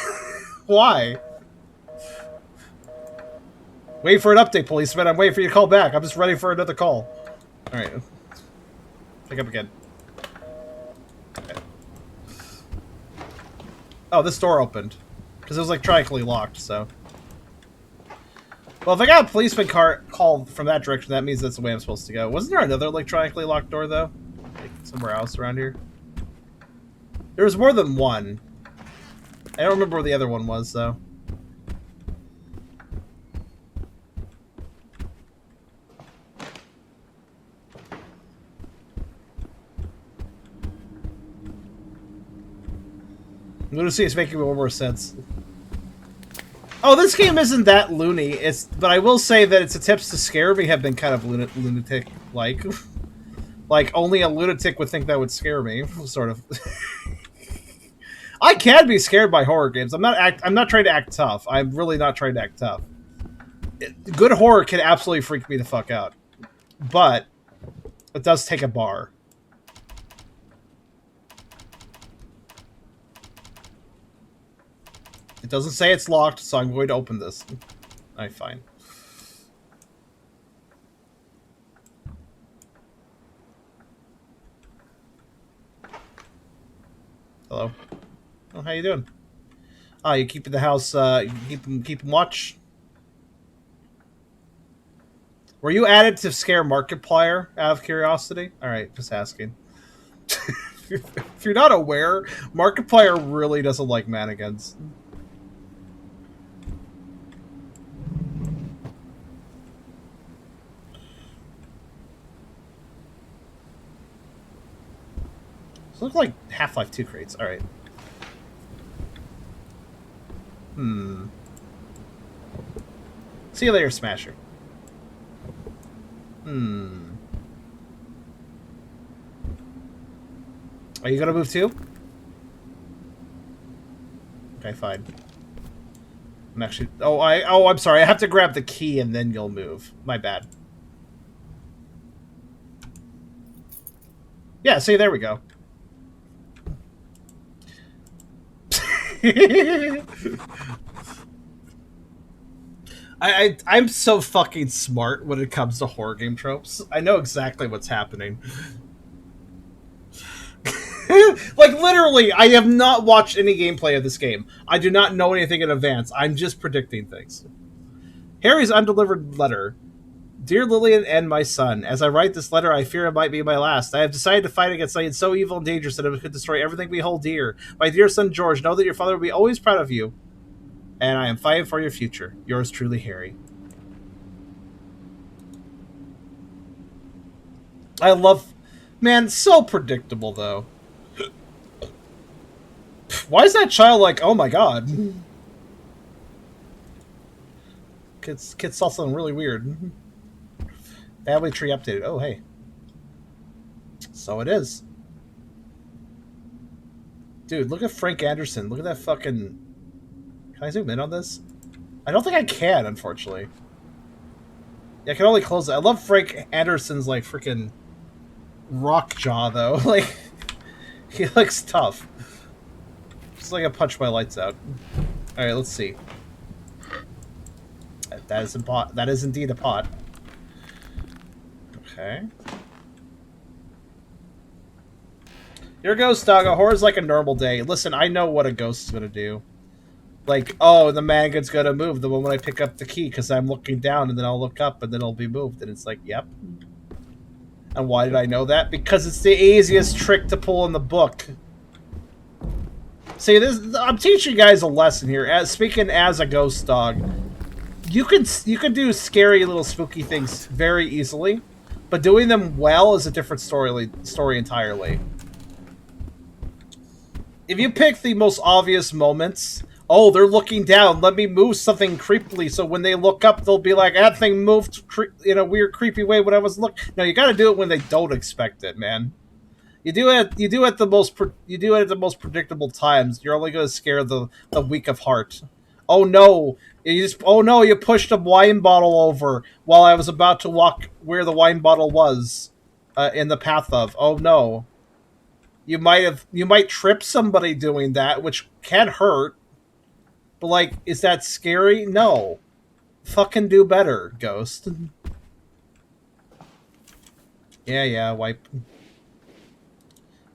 Why? Wait for an update, policeman. I'm waiting for you to call back. I'm just ready for another call. Alright. Pick up again. Okay. Oh, this door opened. Because it was electronically locked, so... Well, if I got a policeman call from that direction, that means that's the way I'm supposed to go. Wasn't there another electronically locked door, though? Like, somewhere else around here? There was more than one. I don't remember where the other one was, though. Lunacy is making more sense. Oh, this game isn't that loony. But I will say that its attempts to scare me have been kind of lunatic-like. Like, only a lunatic would think that would scare me, sort of. I can be scared by horror games. I'm not trying to act tough. I'm really not trying to act tough. Good horror can absolutely freak me the fuck out. But it does take a bar. It doesn't say it's locked, so I'm going to open this. Alright, fine. Hello. Oh, how you doing? Oh, you keep the house. You keep them watch. Were you added to scare Markiplier out of curiosity? All right, just asking. If you're not aware, Markiplier really doesn't like mannequins. These look like Half-Life 2 crates. All right. See you later, Smasher. Are you gonna move too? Okay, fine. I'm actually. I'm sorry. I have to grab the key and then you'll move. My bad. Yeah. See, there we go. I'm so fucking smart when it comes to horror game tropes. I know exactly what's happening. Like, literally, I have not watched any gameplay of this game. I do not know anything in advance. I'm just predicting things. Harry's undelivered letter. Dear Lillian and my son, as I write this letter, I fear it might be my last. I have decided to fight against something so evil and dangerous that it could destroy everything we hold dear. My dear son George, know that your father will be always proud of you, and I am fighting for your future. Yours truly, Harry. I love... Man, so predictable, though. Why is that child like, oh my god? Kids saw something really weird. Family tree updated. Oh, hey. So it is. Dude, look at Frank Anderson. Look at that fucking... Can I zoom in on this? I don't think I can, unfortunately. Yeah, I can only close it. I love Frank Anderson's, like, freaking rock jaw, though. Like, he looks tough. Just like I punch my lights out. Alright, let's see. That is a pot. That is indeed a pot. Okay. Here goes, dog. A horror's like a normal day. Listen, I know what a ghost is gonna do. Like, oh, the mangon's gonna move the moment I pick up the key because I'm looking down and then I'll look up and then it'll be moved. And it's like, yep. And why did I know that? Because it's the easiest trick to pull in the book. See, I'm teaching you guys a lesson here. Speaking as a ghost dog, you can do scary little spooky things very easily, but doing them well is a different story entirely. If you pick the most obvious moments, oh, they're looking down, let me move something creepily so when they look up, they'll be like, that thing moved in a weird, creepy way when I was looking. No, you gotta do it when they don't expect it, man. You do it at the most predictable times. You're only gonna scare the weak of heart. Oh no! You pushed a wine bottle over while I was about to walk where the wine bottle was, in the path of. Oh no! You might trip somebody doing that, which can hurt. But like, is that scary? No. Fucking do better, Ghost. Yeah, wipe.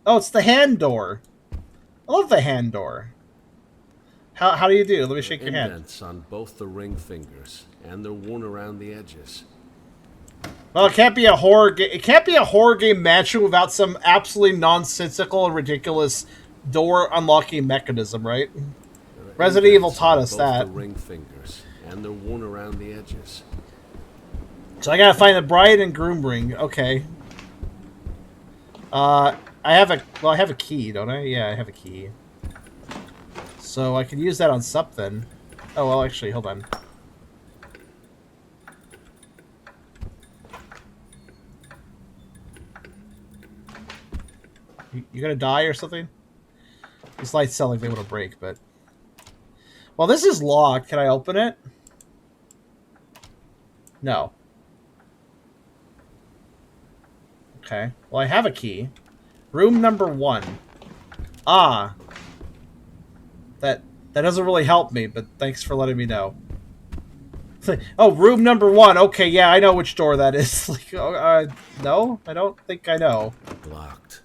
Oh, it's the hand door. I love the hand door. How do you do? Let me shake your hand. Indents on both the ring fingers, and they're worn around the edges. Well, it can't be a horror game. It can't be a horror game mansion without some absolutely nonsensical and ridiculous door unlocking mechanism, right? Resident Evil taught us that. The ring fingers, and they're worn around the edges. So I gotta find the bride and groom ring. Okay. I have a key, don't I? Yeah, I have a key. So I can use that on something. Oh, well, actually, hold on. You gonna die or something? These lights sound like they want to break, but... Well, this is locked. Can I open it? No. Okay. Well, I have a key. Room number 1. Ah. That doesn't really help me, but thanks for letting me know. Oh, room number 1. Okay, yeah, I know which door that is. Like, no, I don't think I know. Locked.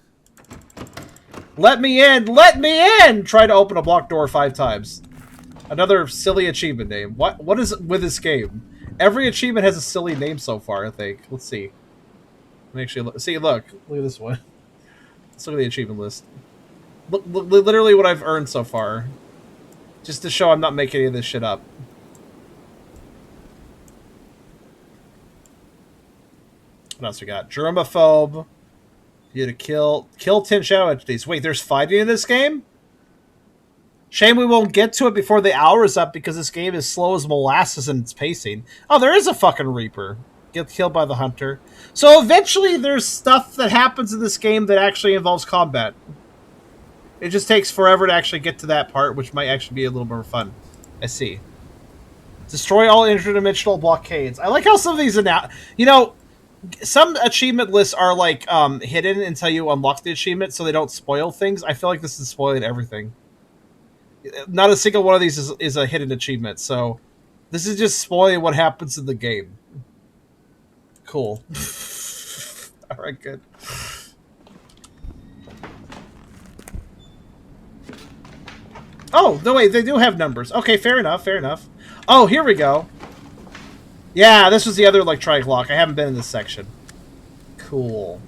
Let me in! Let me in! Try to open a blocked door 5 times. Another silly achievement name. What is with this game? Every achievement has a silly name so far, I think. Let's see. Let me actually look. See, look at this one. Let's look at the achievement list. Look, literally what I've earned so far. Just to show I'm not making any of this shit up. What else we got? Germaphobe. You to kill 10 shadow entities. Wait, there's fighting in this game? Shame we won't get to it before the hour is up because this game is slow as molasses in its pacing. Oh, there is a fucking Reaper. Get killed by the Hunter. So eventually there's stuff that happens in this game that actually involves combat. It just takes forever to actually get to that part, which might actually be a little more fun. I see. Destroy all interdimensional blockades. I like how some of these are now... You know, some achievement lists are like hidden until you unlock the achievement so they don't spoil things. I feel like this is spoiling everything. Not a single one of these is a hidden achievement, so this is just spoiling what happens in the game. Cool. Alright, good. Oh, no wait, they do have numbers. Okay, fair enough, fair enough. Oh, here we go. Yeah, this was the other electronic lock. I haven't been in this section. Cool.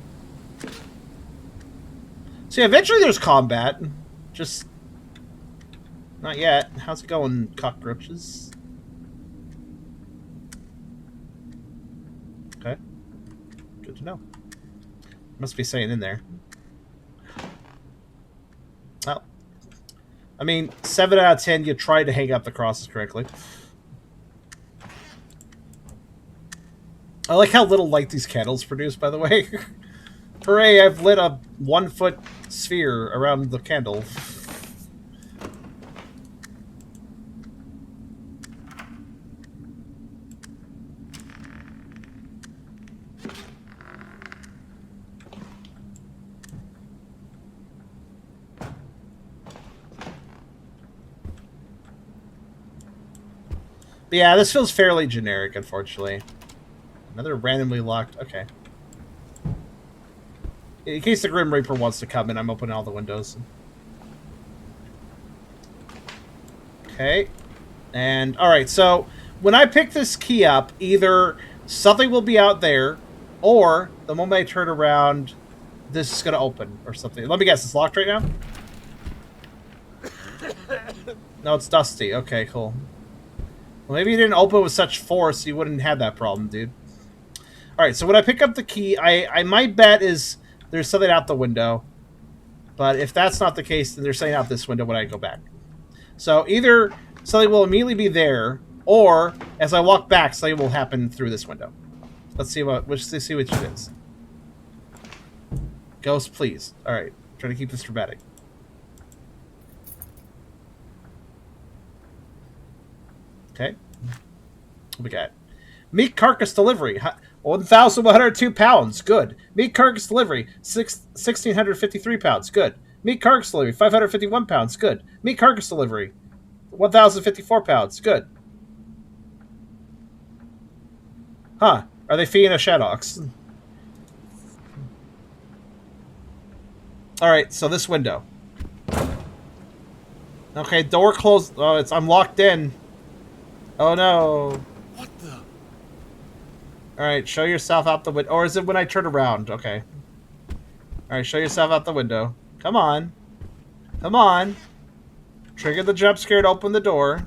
See, eventually there's combat. Just... not yet. How's it going, cockroaches? Okay. Good to know. Must be saying in there. Oh. I mean, 7 out of 10, you tried to hang up the crosses correctly. I like how little light these candles produce, by the way. Hooray, I've lit a 1-foot sphere around the candle. But yeah, this feels fairly generic, unfortunately. Another randomly locked... okay. In case the Grim Reaper wants to come in, I'm opening all the windows. Okay. And, alright, so when I pick this key up, either something will be out there, or the moment I turn around, this is going to open, or something. Let me guess, it's locked right now? No, it's dusty. Okay, cool. Well, maybe you didn't open with such force, you wouldn't have that problem, dude. Alright, so when I pick up the key, I my bet is there's something out the window. But if that's not the case, then there's something out this window when I go back. So either something will immediately be there, or as I walk back, something will happen through this window. Let's see let's see which it is. Ghost, please. Alright, try to keep this dramatic. Okay. What we got? Meat carcass delivery. 1,102 pounds. Good. Meat carcass delivery. 1,653 pounds. Good. Meat carcass delivery. 551 pounds. Good. Meat carcass delivery. 1,054 pounds. Good. Huh. Are they feeding a Shadox? Alright, so this window. Okay, door closed. Oh, I'm locked in. Oh no. What the? Alright, show yourself out the window. Or is it when I turn around? Okay. Alright, show yourself out the window. Come on. Come on. Trigger the jump scare to open the door.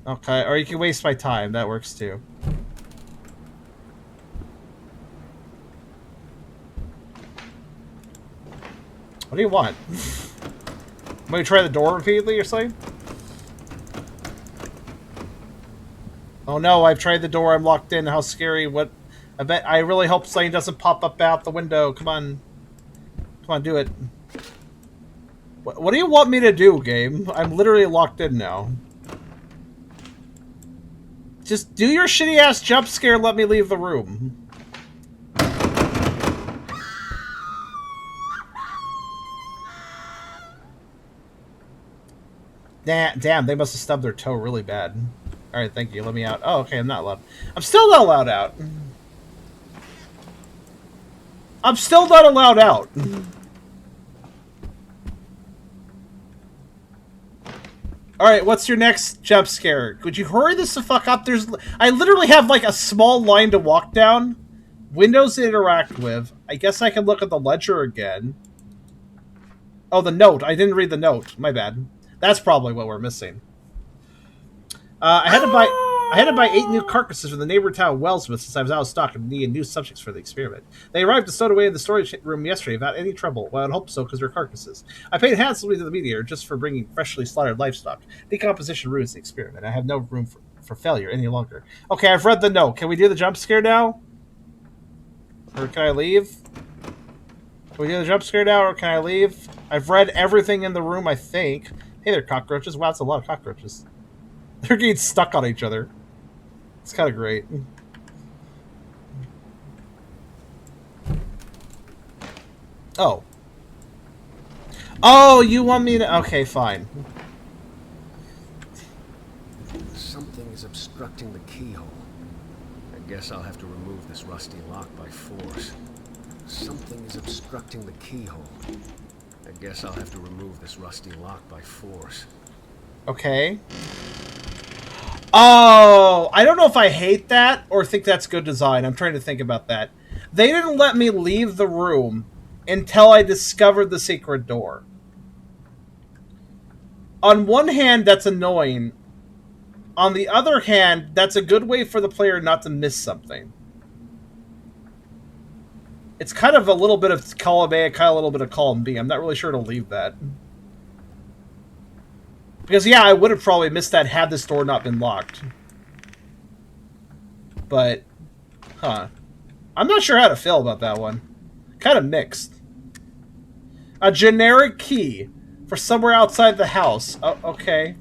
Okay, or you can waste my time. That works too. What do you want? I'm gonna try the door repeatedly or something? Oh no, I've tried the door, I'm locked in, how scary, what... I really hope something doesn't pop up out the window, come on. Come on, do it. What do you want me to do, game? I'm literally locked in now. Just do your shitty-ass jump scare and let me leave the room. Damn, they must have stubbed their toe really bad. Alright, thank you. Let me out. Oh, okay, I'm not allowed. I'm still not allowed out. I'm still not allowed out. All right, what's your next jump scare? Could you hurry this the fuck up? I literally have like a small line to walk down, windows to interact with. I guess I can look at the ledger again. Oh, the note. I didn't read the note. My bad. That's probably what we're missing. I had to buy 8 new carcasses from the neighbor town Wellsmith since I was out of stock and needed new subjects for the experiment. They arrived and stowed away in the storage room yesterday without any trouble. Well, I hope so, because they're carcasses. I paid handsomely to the mediator just for bringing freshly slaughtered livestock. Decomposition ruins the experiment. I have no room for failure any longer. Okay, I've read the note. Can we do the jump scare now? Or can I leave? Can we do the jump scare now, or can I leave? I've read everything in the room, I think. Hey there, cockroaches. Wow, that's a lot of cockroaches. They're getting stuck on each other. It's kind of great. Oh. Oh, you want me to... Okay, fine. Something is obstructing the keyhole. I guess I'll have to remove this rusty lock by force. Something is obstructing the keyhole. I guess I'll have to remove this rusty lock by force. Okay. Oh, I don't know if I hate that or think that's good design. I'm trying to think about that. They didn't let me leave the room until I discovered the secret door. On one hand, that's annoying. On the other hand, that's a good way for the player not to miss something. It's kind of a little bit of column A, kind of a little bit of column B. I'm not really sure to leave that. Because, yeah, I would have probably missed that had this door not been locked. But, I'm not sure how to feel about that one. Kind of mixed. A generic key for somewhere outside the house. Oh, okay.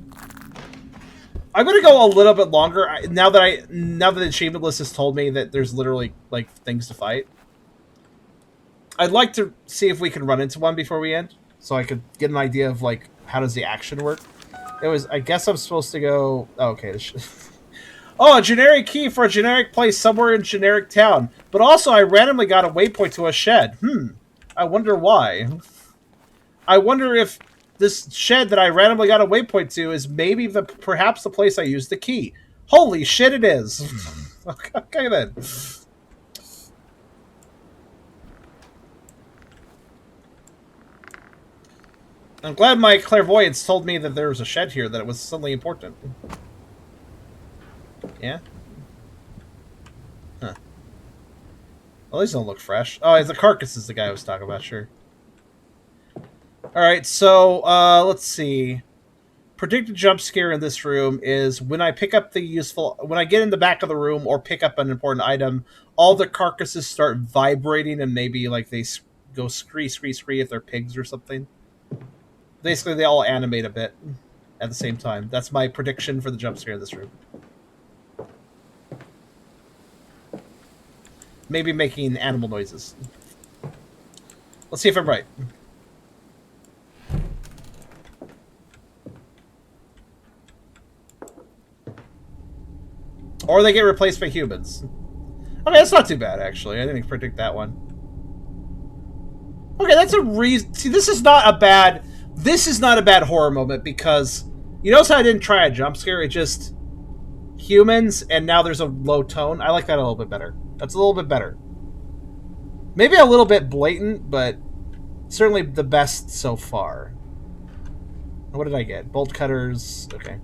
I'm going to go a little bit longer now that the achievement list has told me that there's literally, like, things to fight. I'd like to see if we can run into one before we end, so I could get an idea of, like, how does the action work. I guess I'm supposed to go... Oh, okay. Oh, a generic key for a generic place somewhere in generic town. But also, I randomly got a waypoint to a shed. I wonder why. I wonder if this shed that I randomly got a waypoint to is maybe perhaps the place I used the key. Holy shit, it is. Okay, then. I'm glad my clairvoyance told me that there was a shed here, that it was suddenly important. Yeah? Huh. Well, these don't look fresh. Oh, the carcass is the guy I was talking about, sure. Alright, so, let's see. Predicted jump scare in this room is when I pick up when I get in the back of the room or pick up an important item, all the carcasses start vibrating and maybe, like, they go scree, scree, scree if they're pigs or something. Basically, they all animate a bit at the same time. That's my prediction for the jump scare in this room. Maybe making animal noises. Let's see if I'm right. Or they get replaced by humans. Okay, that's not too bad, actually. I didn't predict that one. Okay, that's a reason. See, this is not a bad horror moment because you notice how I didn't try a jump scare. It just humans, and now there's a low tone. I like that a little bit better. That's a little bit better. Maybe a little bit blatant, but certainly the best so far. What did I get? Bolt cutters. Okay.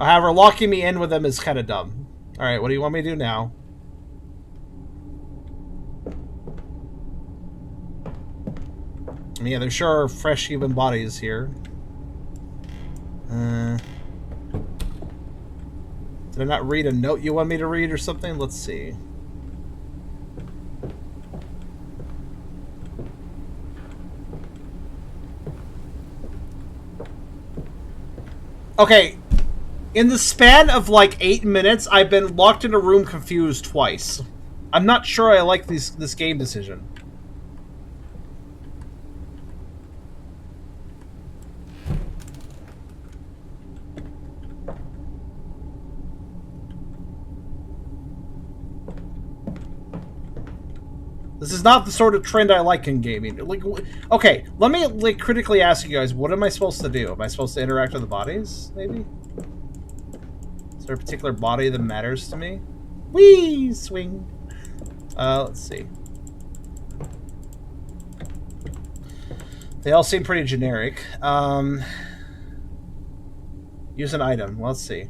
However, locking me in with them is kind of dumb. Alright, what do you want me to do now? Yeah, there sure are fresh human bodies here. Did I not read a note you want me to read or something? Let's see. Okay. In the span of like 8 minutes, I've been locked in a room confused twice. I'm not sure I like this game decision. This is not the sort of trend I like in gaming. Like, okay, let me like critically ask you guys, what am I supposed to do? Am I supposed to interact with the bodies, maybe? Is there a particular body that matters to me? Whee! Swing! Let's see. They all seem pretty generic. Use an item. Let's see.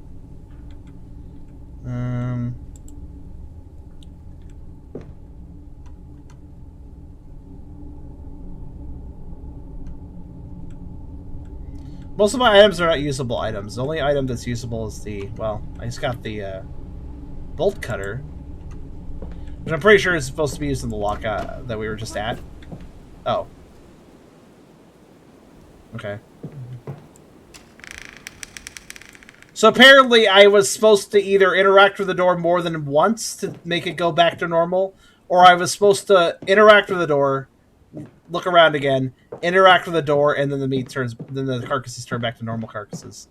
Most of my items are not usable items. The only item that's usable is the... Well, I just got the bolt cutter. Which I'm pretty sure is supposed to be used in the lock that we were just at. Oh. Okay. So apparently I was supposed to either interact with the door more than once to make it go back to normal, or I was supposed to interact with the door, look around again, interact with the door, and then the carcasses turn back to normal carcasses.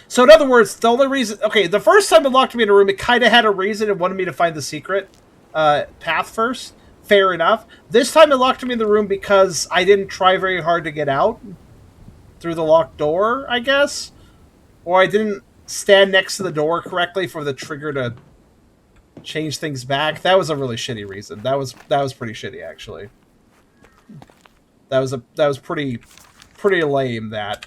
So in other words, the only reason... Okay, the first time it locked me in a room, it kind of had a reason. It wanted me to find the secret path first. Fair enough. This time it locked me in the room because I didn't try very hard to get out through the locked door, I guess. Or I didn't stand next to the door correctly for the trigger to change things back. That was a really shitty reason. That was pretty shitty, actually. That was pretty lame, that.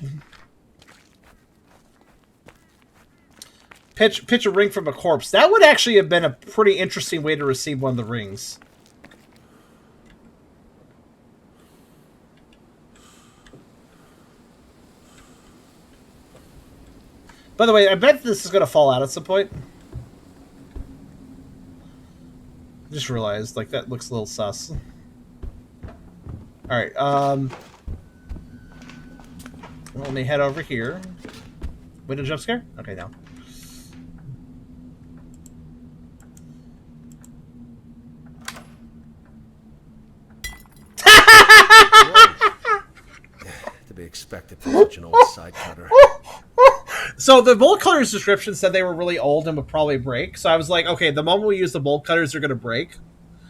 Pitch a ring from a corpse. That would actually have been a pretty interesting way to receive one of the rings. By the way, I bet this is going to fall out at some point. Just realized, like, that looks a little sus. Alright, let me head over here. Wait, a jump scare? Okay, no. To be expected from such an old side cutter. So the bolt cutters description said they were really old and would probably break. So I was like, okay, the moment we use the bolt cutters, they're going to break.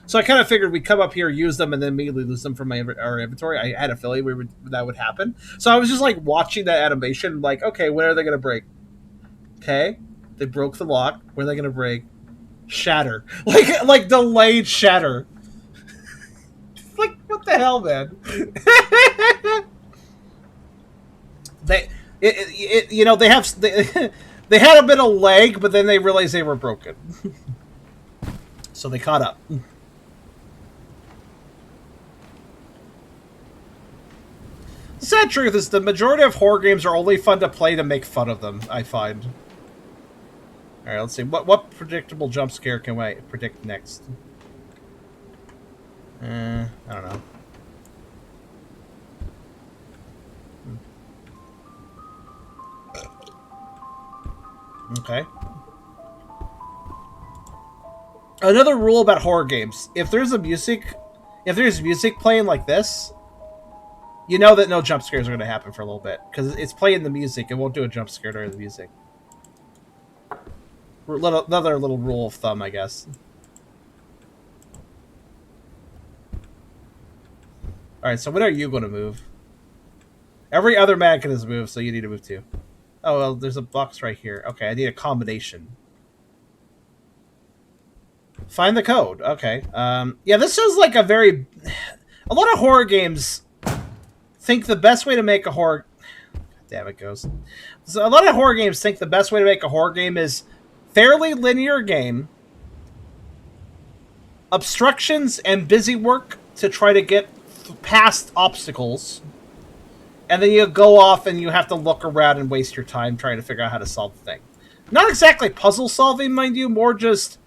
So I kind of figured we'd come up here, use them, and then immediately lose them from our inventory. I had a feeling that would happen. So I was just like watching that animation, like, okay, when are they going to break? Okay, they broke the lock. When are they going to break? Shatter. Like delayed shatter. Like, what the hell, man? You know, they had a bit of lag, but then they realized they were broken. So they caught up. The sad truth is the majority of horror games are only fun to play to make fun of them, I find. Alright, let's see. What predictable jump scare can I predict next? I don't know. Okay. Another rule about horror games: if there's music playing like this, you know that no jump scares are going to happen for a little bit because it's playing the music. It won't do a jump scare during the music. Another little rule of thumb, I guess. All right. So when are you going to move? Every other mannequin has moved, so you need to move too. Oh, well, there's a box right here. Okay, I need a combination. Find the code. Okay. Yeah, this is like a lot of horror games think the best way to make a horror... Damn it, Ghost. So a lot of horror games think the best way to make a horror game is fairly linear game, obstructions and busy work to try to get past obstacles, and then you go off and you have to look around and waste your time trying to figure out how to solve the thing. Not exactly puzzle solving, mind you, more just,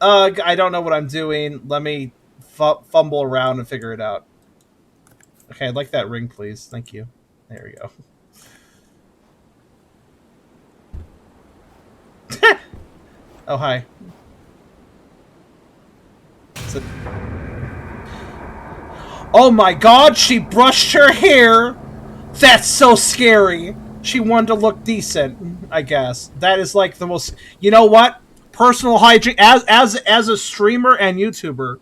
I don't know what I'm doing. Let me fumble around and figure it out. Okay, I'd like that ring, please. Thank you. There we go. Oh, hi. Oh my god, she brushed her hair! That's so scary! She wanted to look decent, I guess. That is like the most... You know what? personal hygiene as a streamer and YouTuber.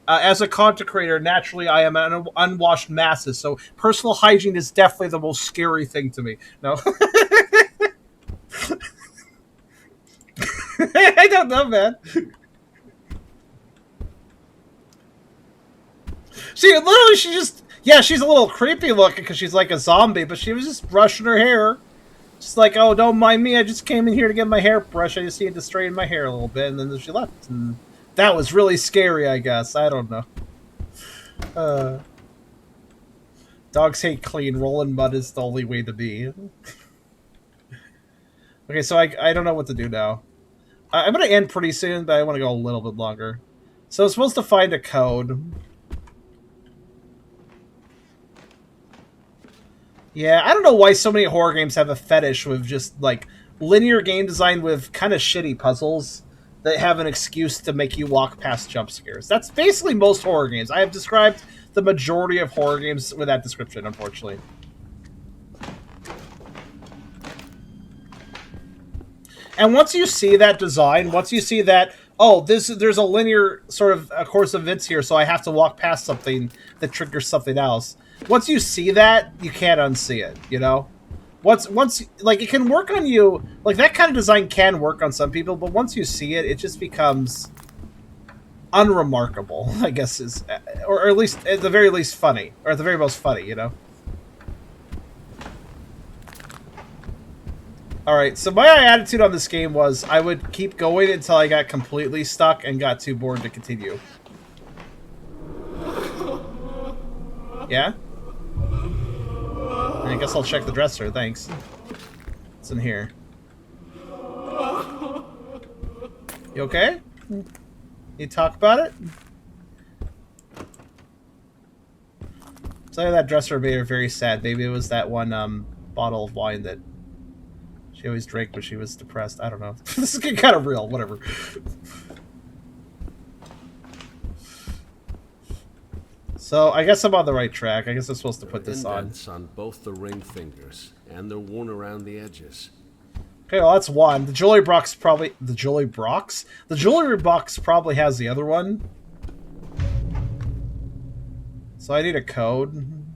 As a content creator, naturally, I am an unwashed masses, so personal hygiene is definitely the most scary thing to me. No. I don't know, man. She's a little creepy looking because she's like a zombie, but she was just brushing her hair. Just like, oh, don't mind me, I just came in here to get my hair brushed, I just needed to straighten my hair a little bit, and then she left. And that was really scary, I guess. I don't know. Dogs hate clean. Rolling mud is the only way to be. Okay, so I don't know what to do now. I'm going to end pretty soon, but I want to go a little bit longer. So I'm supposed to find a code. Yeah, I don't know why so many horror games have a fetish with just, like, linear game design with kind of shitty puzzles that have an excuse to make you walk past jump scares. That's basically most horror games. I have described the majority of horror games with that description, unfortunately. And once you see that design, once you see that, oh, there's a linear sort of a course of events here, so I have to walk past something that triggers something else. Once you see that, you can't unsee it, you know? Once like, it can work on you, like, that kind of design can work on some people, but once you see it, it just becomes unremarkable, I guess, is, or at least, at the very least, funny, or at the very most funny, you know? Alright, so my attitude on this game was I would keep going until I got completely stuck and got too bored to continue. Yeah? I guess I'll check the dresser, thanks. What's in here? You okay? You talk about it? So that dresser made her very sad. Maybe it was that one bottle of wine that she always drank when she was depressed. I don't know. This is getting kind of real, whatever. So, I guess I'm on the right track. I guess I'm supposed to put this on. Indents on both the ring fingers, and they're worn around the edges. Okay, well, that's one. The jewelry box probably... The jewelry box? The jewelry box probably has the other one. So I need a code.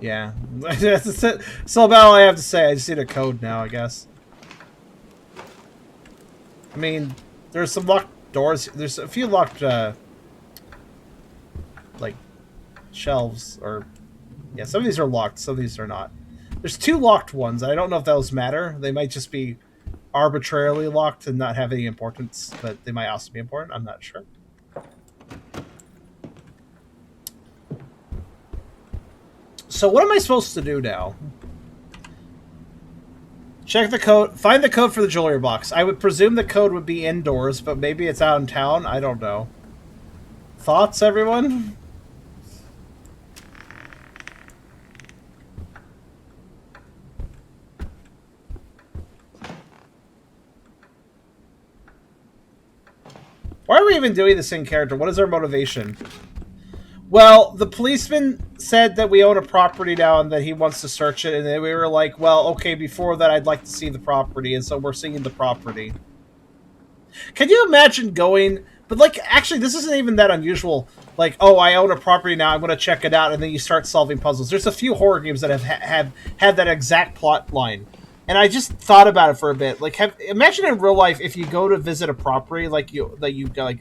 Yeah. That's it. So about all I have to say. I just need a code now, I guess. I mean, there's some locked doors. There's a few locked, like, shelves. Or, yeah, some of these are locked. Some of these are not. There's two locked ones. I don't know if those matter. They might just be arbitrarily locked and not have any importance. But they might also be important. I'm not sure. So what am I supposed to do now? Check the code. Find the code for the jewelry box. I would presume the code would be indoors, but maybe it's out in town. I don't know. Thoughts, everyone? Why are we even doing this in character? What is our motivation? Well, the policeman said that we own a property now and that he wants to search it, and then we were like, well, okay, before that I'd like to see the property, and so we're seeing the property. Can you imagine going... But, like, actually, this isn't even that unusual. Like, oh, I own a property now, I'm going to check it out, and then you start solving puzzles. There's a few horror games that have had that exact plot line. And I just thought about it for a bit. Like, imagine in real life if you go to visit a property like you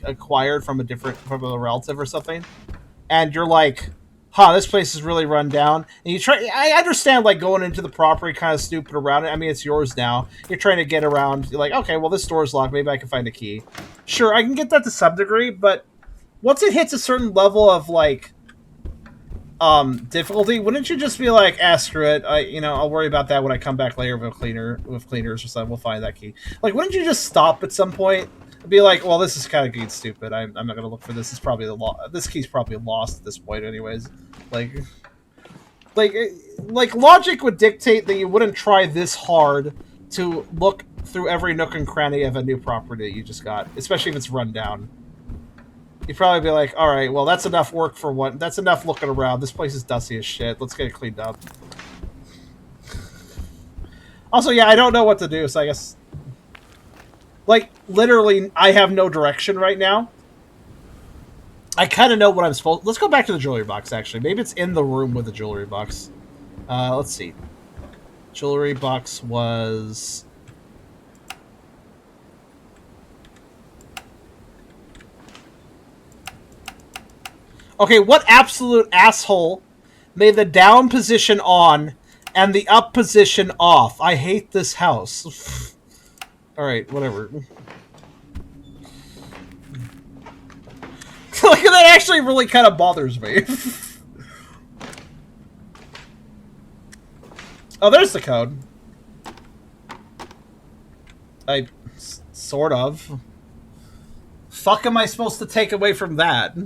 acquired from a relative or something. And you're like, huh, this place is really run down. And you try... I understand, like, going into the property, kind of snooping around it. I mean, it's yours now. You're trying to get around. You're like, okay, well, this door's locked. Maybe I can find a key. Sure, I can get that to some degree, but once it hits a certain level of, like, difficulty, wouldn't you just be like, screw it. I'll worry about that when I come back later with cleaners or something. We'll find that key. Like, wouldn't you just stop at some point? Be like, well, this is kind of getting stupid. I'm not gonna look for this. It's probably this key's probably lost at this point, anyways. Like logic would dictate that you wouldn't try this hard to look through every nook and cranny of a new property that you just got, especially if it's run down. You'd probably be like, all right, well, that's enough work for one. That's enough looking around. This place is dusty as shit. Let's get it cleaned up. Also, yeah, I don't know what to do, so I guess... Like, literally, I have no direction right now. I kind of know what I'm supposed... Let's go back to the jewelry box, actually. Maybe it's in the room with the jewelry box. Let's see. Jewelry box was... Okay, what absolute asshole made the down position on and the up position off? I hate this house. Alright, whatever. Like, that actually really kind of bothers me. Oh, there's the code. Sort of. Fuck am I supposed to take away from that?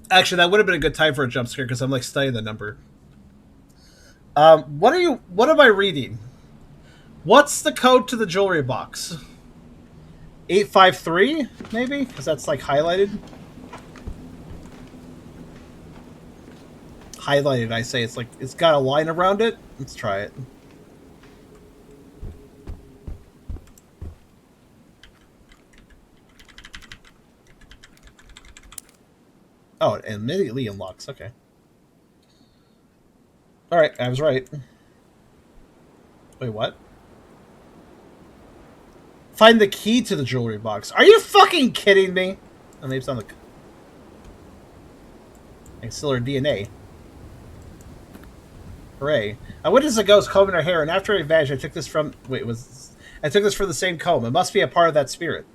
Actually, that would have been a good time for a jump scare because I'm like studying the number. What am I reading? What's the code to the jewelry box? 853, maybe? Because that's like highlighted. Highlighted, I say. It's like, it's got a line around it. Let's try it. Oh, it immediately unlocks. Okay. Alright, I was right. Wait, what? Find the key to the jewelry box. Are you fucking kidding me? Oh, maybe it's on the... Axillary DNA. Hooray. I witnessed a ghost combing her hair, and after I vanished, I took this from... Wait, I took this for the same comb. It must be a part of that spirit.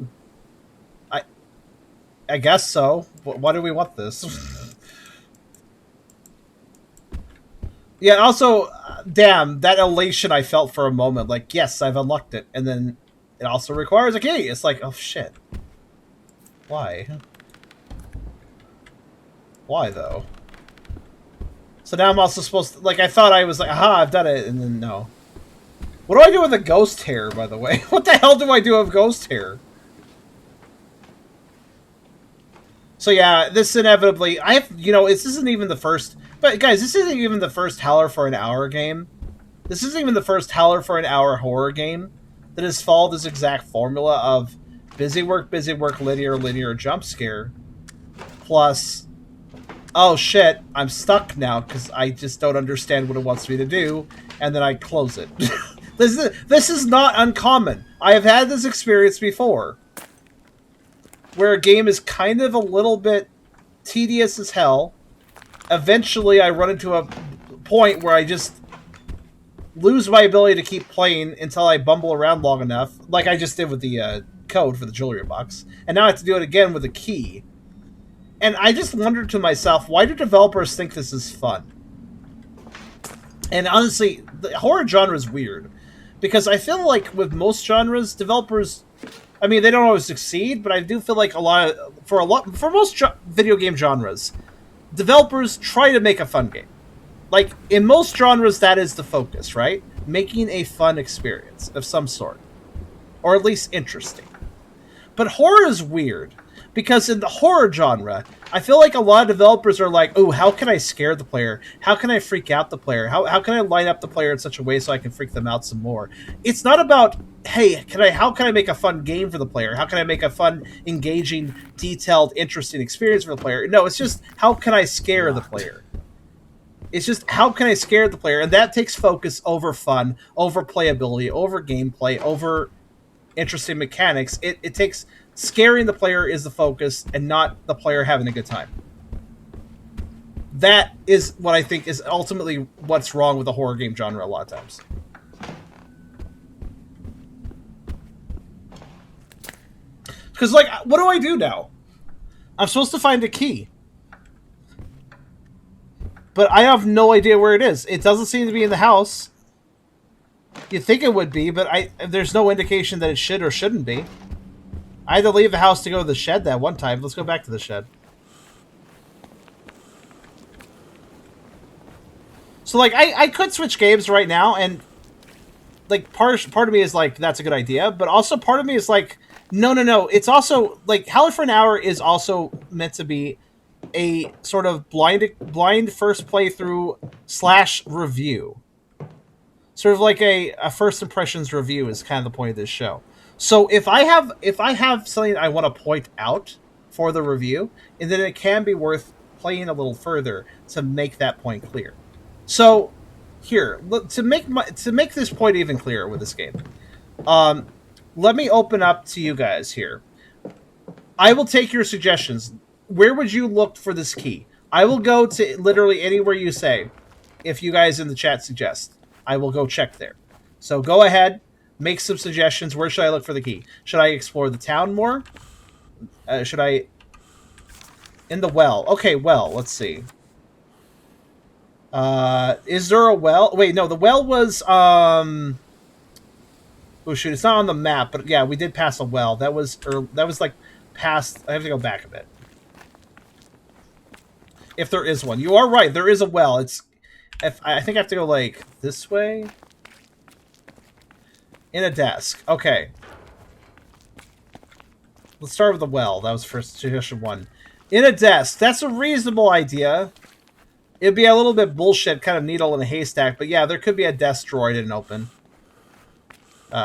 I guess so. Why do we want this? Yeah, also, damn, that elation I felt for a moment. Like, yes, I've unlocked it. And then it also requires a key. It's like, oh, shit. Why? Why, though? So now I'm also supposed to... Like, I thought I was like, aha, I've done it. And then, no. What do I do with the ghost hair, by the way? What the hell do I do with ghost hair? So yeah, this inevitably... I have... You know, this isn't even the first... But guys, this isn't even the first Howler for an Hour game. This isn't even the first Howler for an Hour horror game that has followed this exact formula of busy work, linear, jump scare. Plus, oh shit, I'm stuck now because I just don't understand what it wants me to do, and then I close it. This is not uncommon. I have had this experience before. Where a game is kind of a little bit tedious as hell. Eventually, I run into a point where I just lose my ability to keep playing until I bumble around long enough, like I just did with the code for the jewelry box. And now I have to do it again with a key. And I just wondered to myself, why do developers think this is fun? And honestly, the horror genre is weird. Because I feel like with most genres, developers... I mean, they don't always succeed, but I do feel like for most video game genres, developers try to make a fun game. Like, in most genres, that is the focus, right? Making a fun experience of some sort. Or at least interesting. But horror is weird, because in the horror genre, I feel like a lot of developers are like, oh, how can I scare the player? How can I freak out the player? How can I line up the player in such a way so I can freak them out some more? It's not about, hey, how can I make a fun game for the player? How can I make a fun, engaging, detailed, interesting experience for the player? No, it's just, how can I scare the player? It's just, how can I scare the player? And that takes focus over fun, over playability, over gameplay, over interesting mechanics. It takes... Scaring the player is the focus, and not the player having a good time. That is what I think is ultimately what's wrong with the horror game genre a lot of times. Because, like, what do I do now? I'm supposed to find a key. But I have no idea where it is. It doesn't seem to be in the house. You'd think it would be, but there's no indication that it should or shouldn't be. I had to leave the house to go to the shed that one time. Let's go back to the shed. So, like, I could switch games right now, and, like, part of me is like, that's a good idea, but also part of me is like, no. It's also, like, Howler for an Hour is also meant to be a sort of blind first playthrough / review. Sort of like a first impressions review is kind of the point of this show. So if I have something I want to point out for the review, and then it can be worth playing a little further to make that point clear. So here, to make this point even clearer with this game, um, let me open up to you guys here. I will take your suggestions. Where would you look for this key? I will go to literally anywhere you say. If you guys in the chat suggest, I will go check there. So go ahead, make some suggestions. Where should I look for the key? Should I explore the town more? Should I... In the well. Okay, well, let's see. Is there a well? Wait, no, the well was... Oh, shoot, it's not on the map, but yeah, we did pass a well. That was like, past... I have to go back a bit. If there is one. You are right, there is a well. It's... I think I have to go, like, this way? In a desk. Okay. Let's start with the well. That was first suggestion 1. In a desk. That's a reasonable idea. It'd be a little bit bullshit, kind of needle in a haystack, but yeah, there could be a desk drawer I didn't open.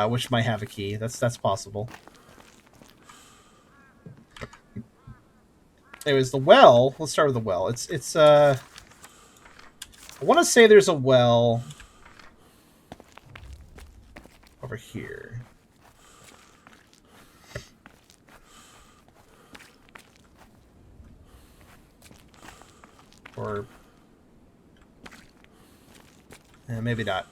Which might have a key. That's possible. Anyways, the well. Let's start with the well. It's I want to say there's a well over here. Or maybe not.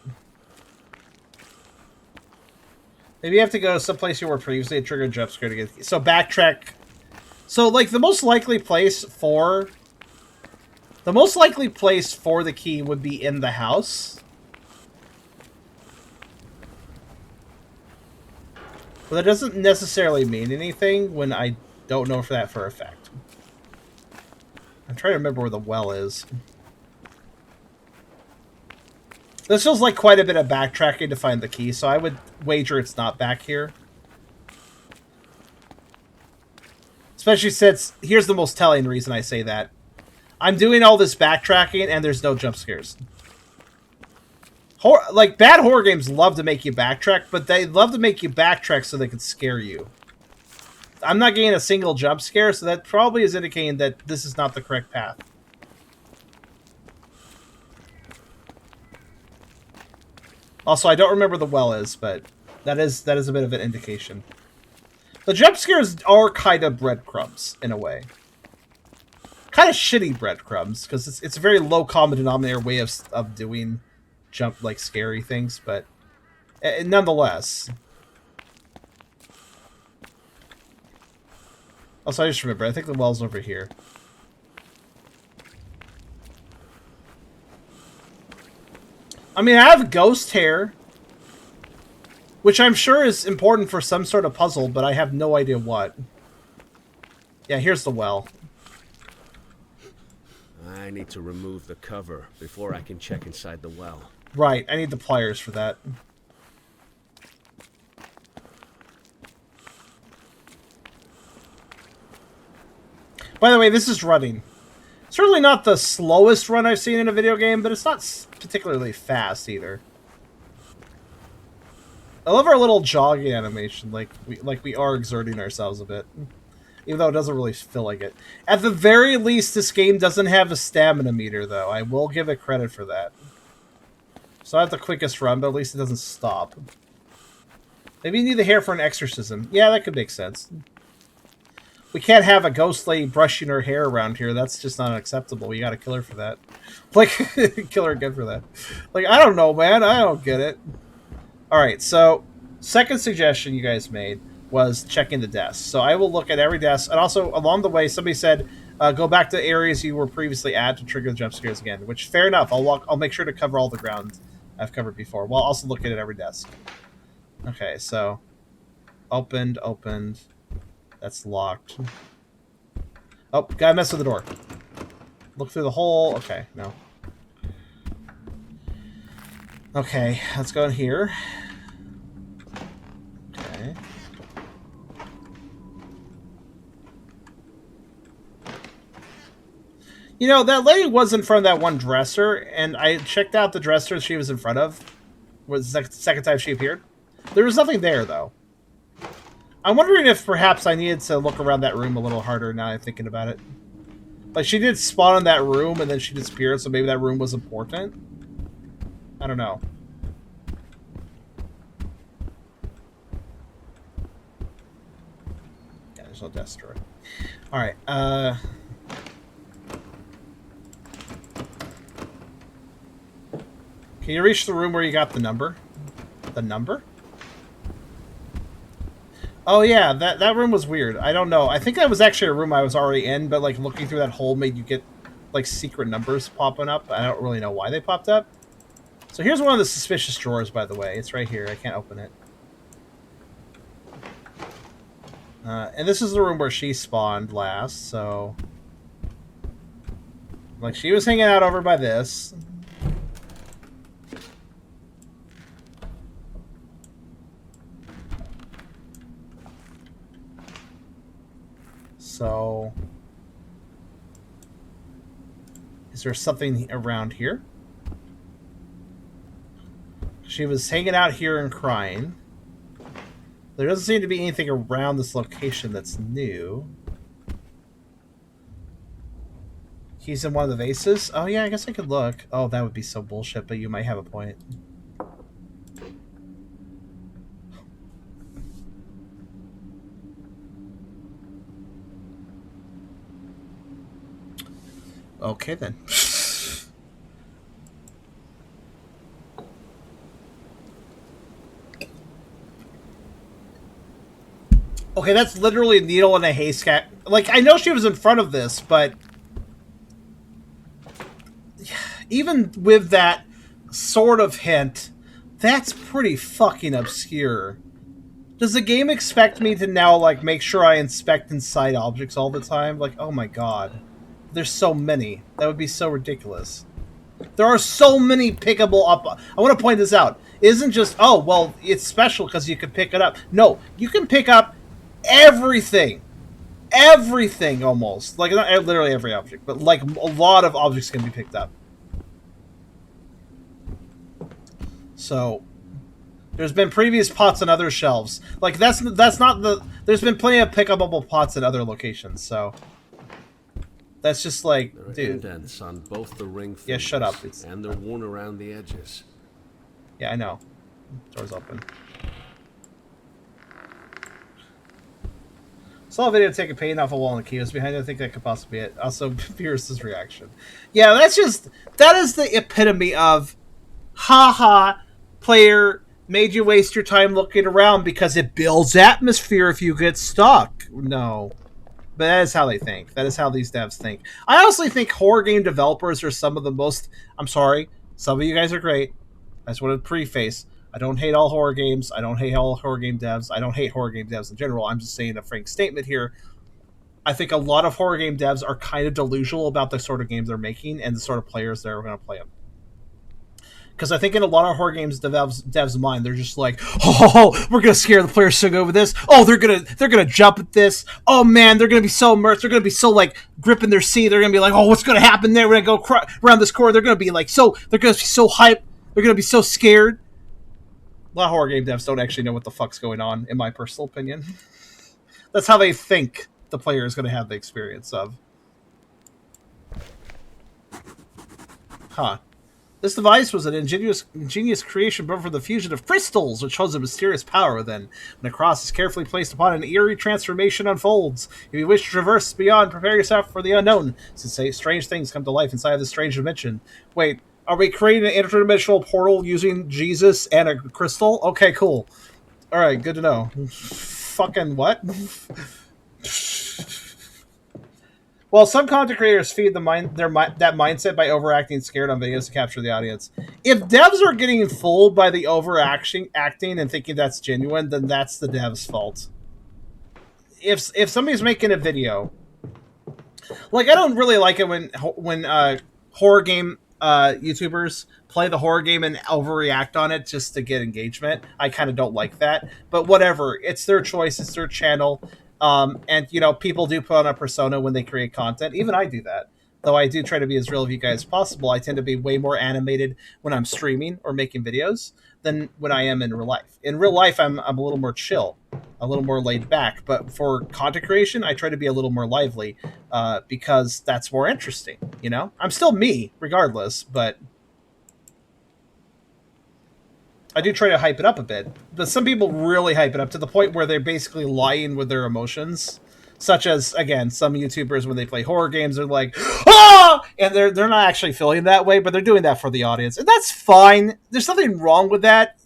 Maybe you have to go someplace you were previously and trigger a jump scare to get... So backtrack. So, like, the most likely place for the key would be in the house. But that doesn't necessarily mean anything when I don't know for that for a fact. I'm trying to remember where the well is. This feels like quite a bit of backtracking to find the key, so I would wager it's not back here. Especially since, here's the most telling reason I say that. I'm doing all this backtracking and there's no jump scares. Bad horror games love to make you backtrack, but they love to make you backtrack so they can scare you. I'm not getting a single jump scare, so that probably is indicating that this is not the correct path. Also, I don't remember the well is, but that is a bit of an indication. The jump scares are kind of breadcrumbs, in a way. Kind of shitty breadcrumbs, because it's a very low common denominator way of doing scary things, but nonetheless. Also, I just remember, I think the well's over here. I mean, I have ghost hair, which I'm sure is important for some sort of puzzle, but I have no idea what. Yeah, here's the well. I need to remove the cover before I can check inside the well. Right, I need the pliers for that. By the way, this is running. Certainly not the slowest run I've seen in a video game, but it's not particularly fast either. I love our little jogging animation, like we are exerting ourselves a bit. Even though it doesn't really feel like it. At the very least, this game doesn't have a stamina meter, though. I will give it credit for that. It's not the quickest run, but at least it doesn't stop. Maybe you need the hair for an exorcism. Yeah, that could make sense. We can't have a ghost lady brushing her hair around here. That's just not acceptable. You gotta kill her for that. Like, kill her again for that. Like, I don't know, man. I don't get it. Alright, so, second suggestion you guys made was checking the desks. So I will look at every desk. And also, along the way, somebody said, go back to areas you were previously at to trigger the jump scares again. Which, fair enough. I'll make sure to cover all the ground I've covered before. While also looking at every desk. Okay, so... Opened. That's locked. Oh, gotta mess with the door. Look through the hole. Okay, no. Okay, let's go in here. Okay. You know, that lady was in front of that one dresser, and I checked out the dresser she was in front of. Was the second time she appeared. There was nothing there, though. I'm wondering if perhaps I needed to look around that room a little harder now I'm thinking about it. Like, she did spawn in that room, and then she disappeared, so maybe that room was important? I don't know. Yeah, there's no desk drawer. Alright, can you reach the room where you got the number? The number? Oh yeah, that room was weird. I don't know. I think that was actually a room I was already in, but like looking through that hole made you get like secret numbers popping up. I don't really know why they popped up. So here's one of the suspicious drawers, by the way. It's right here. I can't open it. And this is the room where she spawned last, so... Like, she was hanging out over by this. So... Is there something around here? She was hanging out here and crying. There doesn't seem to be anything around this location that's new. He's in one of the vases? Oh yeah, I guess I could look. Oh, that would be so bullshit, but you might have a point. Okay then. Okay, that's literally a needle in a haystack. Like, I know she was in front of this, but... Even with that sort of hint, that's pretty fucking obscure. Does the game expect me to now, like, make sure I inspect inside objects all the time? Like, oh my god. There's so many. That would be so ridiculous. There are so many pickable up... I want to point this out. It isn't just, oh, well, it's special because you can pick it up. No, you can pick up everything. Everything, almost. Like, not literally every object, but, like, a lot of objects can be picked up. So, there's been previous pots on other shelves. Like, that's not the... There's been plenty of pickable pots in other locations, so... That's just like, There are dude. indents on both the ring fingers, Yeah, shut up. and they're worn around the edges. Yeah, I know. Door's open. Saw a video taking paint off a wall and the key was behind it. I think that could possibly be it. Also, Pierce's reaction. Yeah, that's just... That is the epitome of... Haha, player, made you waste your time looking around because it builds atmosphere if you get stuck. No. But that is how they think. That is how these devs think. I honestly think horror game developers are some of the most... I'm sorry. Some of you guys are great. I just want to preface. I don't hate all horror games. I don't hate all horror game devs. I don't hate horror game devs in general. I'm just saying a frank statement here. I think a lot of horror game devs are kind of delusional about the sort of games they're making and the sort of players that are going to play them. Because I think in a lot of horror games devs' mind, they're just like, oh, we're gonna scare the players so good with this. Oh, they're gonna jump at this. Oh man, they're gonna be so immersed. They're gonna be so like gripping their seat. They're gonna be like, oh, what's gonna happen there? We're gonna go around this corner. They're gonna be like so. They're gonna be so hyped. They're gonna be so scared. A lot of horror game devs don't actually know what the fuck's going on, in my personal opinion. That's how they think the player is gonna have the experience of. Huh. This device was an ingenious creation built for the fusion of crystals, which holds a mysterious power within. When a cross is carefully placed upon, an eerie transformation unfolds. If you wish to traverse beyond, prepare yourself for the unknown, since strange things come to life inside of this strange dimension. Wait, are we creating an interdimensional portal using Jesus and a crystal? Okay, cool. Alright, good to know. Fucking what? Well, some content creators feed that mindset by overacting scared on videos to capture the audience. If devs are getting fooled by the acting and thinking that's genuine, then that's the dev's fault. If somebody's making a video, like I don't really like it when horror game YouTubers play the horror game and overreact on it just to get engagement. I kind of don't like that, but whatever. It's their choice. It's their channel. And you know, people do put on a persona when they create content. Even I do that. Though I do try to be as real of you guys as possible. I tend to be way more animated when I'm streaming or making videos than when I am in real life. In real life, I'm a little more chill, a little more laid back. But for content creation, I try to be a little more lively because that's more interesting. You know, I'm still me regardless, but I do try to hype it up a bit. But some people really hype it up to the point where they're basically lying with their emotions. Such as, again, some YouTubers, when they play horror games, are like, ah! And they're not actually feeling that way, but they're doing that for the audience. And that's fine. There's nothing wrong with that.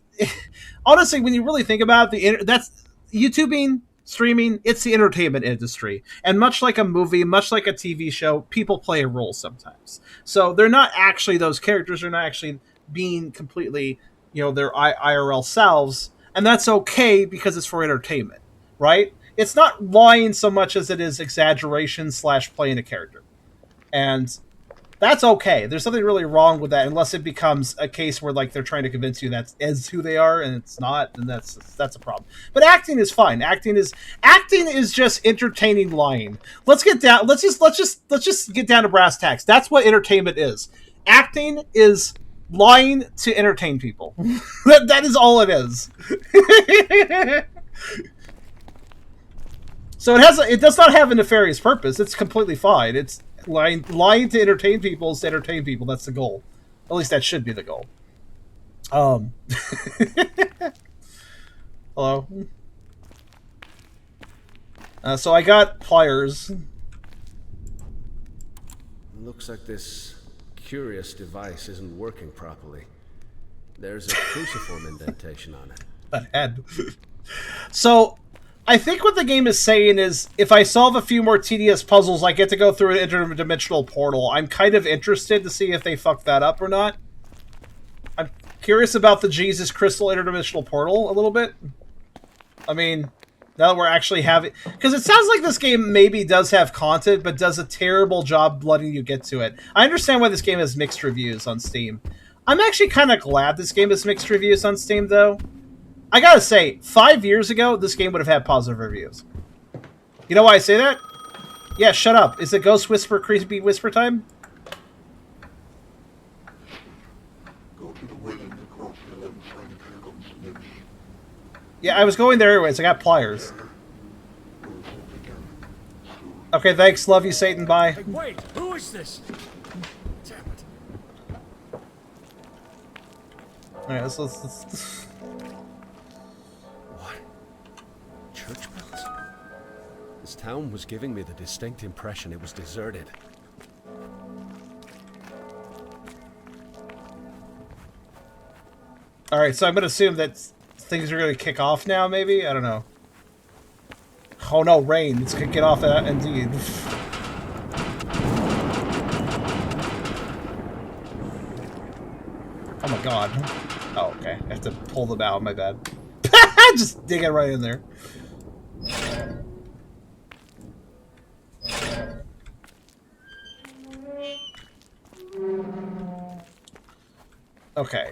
Honestly, when you really think about it, that's YouTubing, streaming, it's the entertainment industry. And much like a movie, much like a TV show, people play a role sometimes. So they're not actually those characters. They're not actually being completely, you know, their IRL selves. And that's okay because it's for entertainment, right? It's not lying so much as it is exaggeration / playing a character. And that's okay. There's nothing really wrong with that unless it becomes a case where like they're trying to convince you that is who they are and it's not, and that's a problem. But acting is fine. Acting is just entertaining lying. Let's just get down to brass tacks. That's what entertainment is. Acting is lying to entertain people. that is all it is. So it does not have a nefarious purpose. It's completely fine. It's lying to entertain people is to entertain people. That's the goal. At least that should be the goal. Hello. So I got pliers. Looks like this curious device isn't working properly. There's a cruciform indentation on it. That head. So I think what the game is saying is, if I solve a few more tedious puzzles, I get to go through an interdimensional portal. I'm kind of interested to see if they fuck that up or not. I'm curious about the Jesus Crystal interdimensional portal a little bit. I mean, now that we're actually having... Because it sounds like this game maybe does have content, but does a terrible job letting you get to it. I understand why this game has mixed reviews on Steam. I'm actually kind of glad this game has mixed reviews on Steam, though. I gotta say, 5 years ago, this game would have had positive reviews. You know why I say that? Yeah, shut up. Is it Ghost Whisper, Creepy Whisper time? Yeah, I was going there anyways. I got pliers. Okay, thanks. Love you, Satan. Bye. Hey, wait! Who is this? Damn it. Alright, let's... Church bells? This town was giving me the distinct impression it was deserted. Alright, so I'm going to assume that things are going to kick off now, maybe? I don't know. Oh no, rain. It's going to get off that, indeed. Oh my god. Oh, okay. I have to pull them out, my bad. Just dig it right in there. Okay.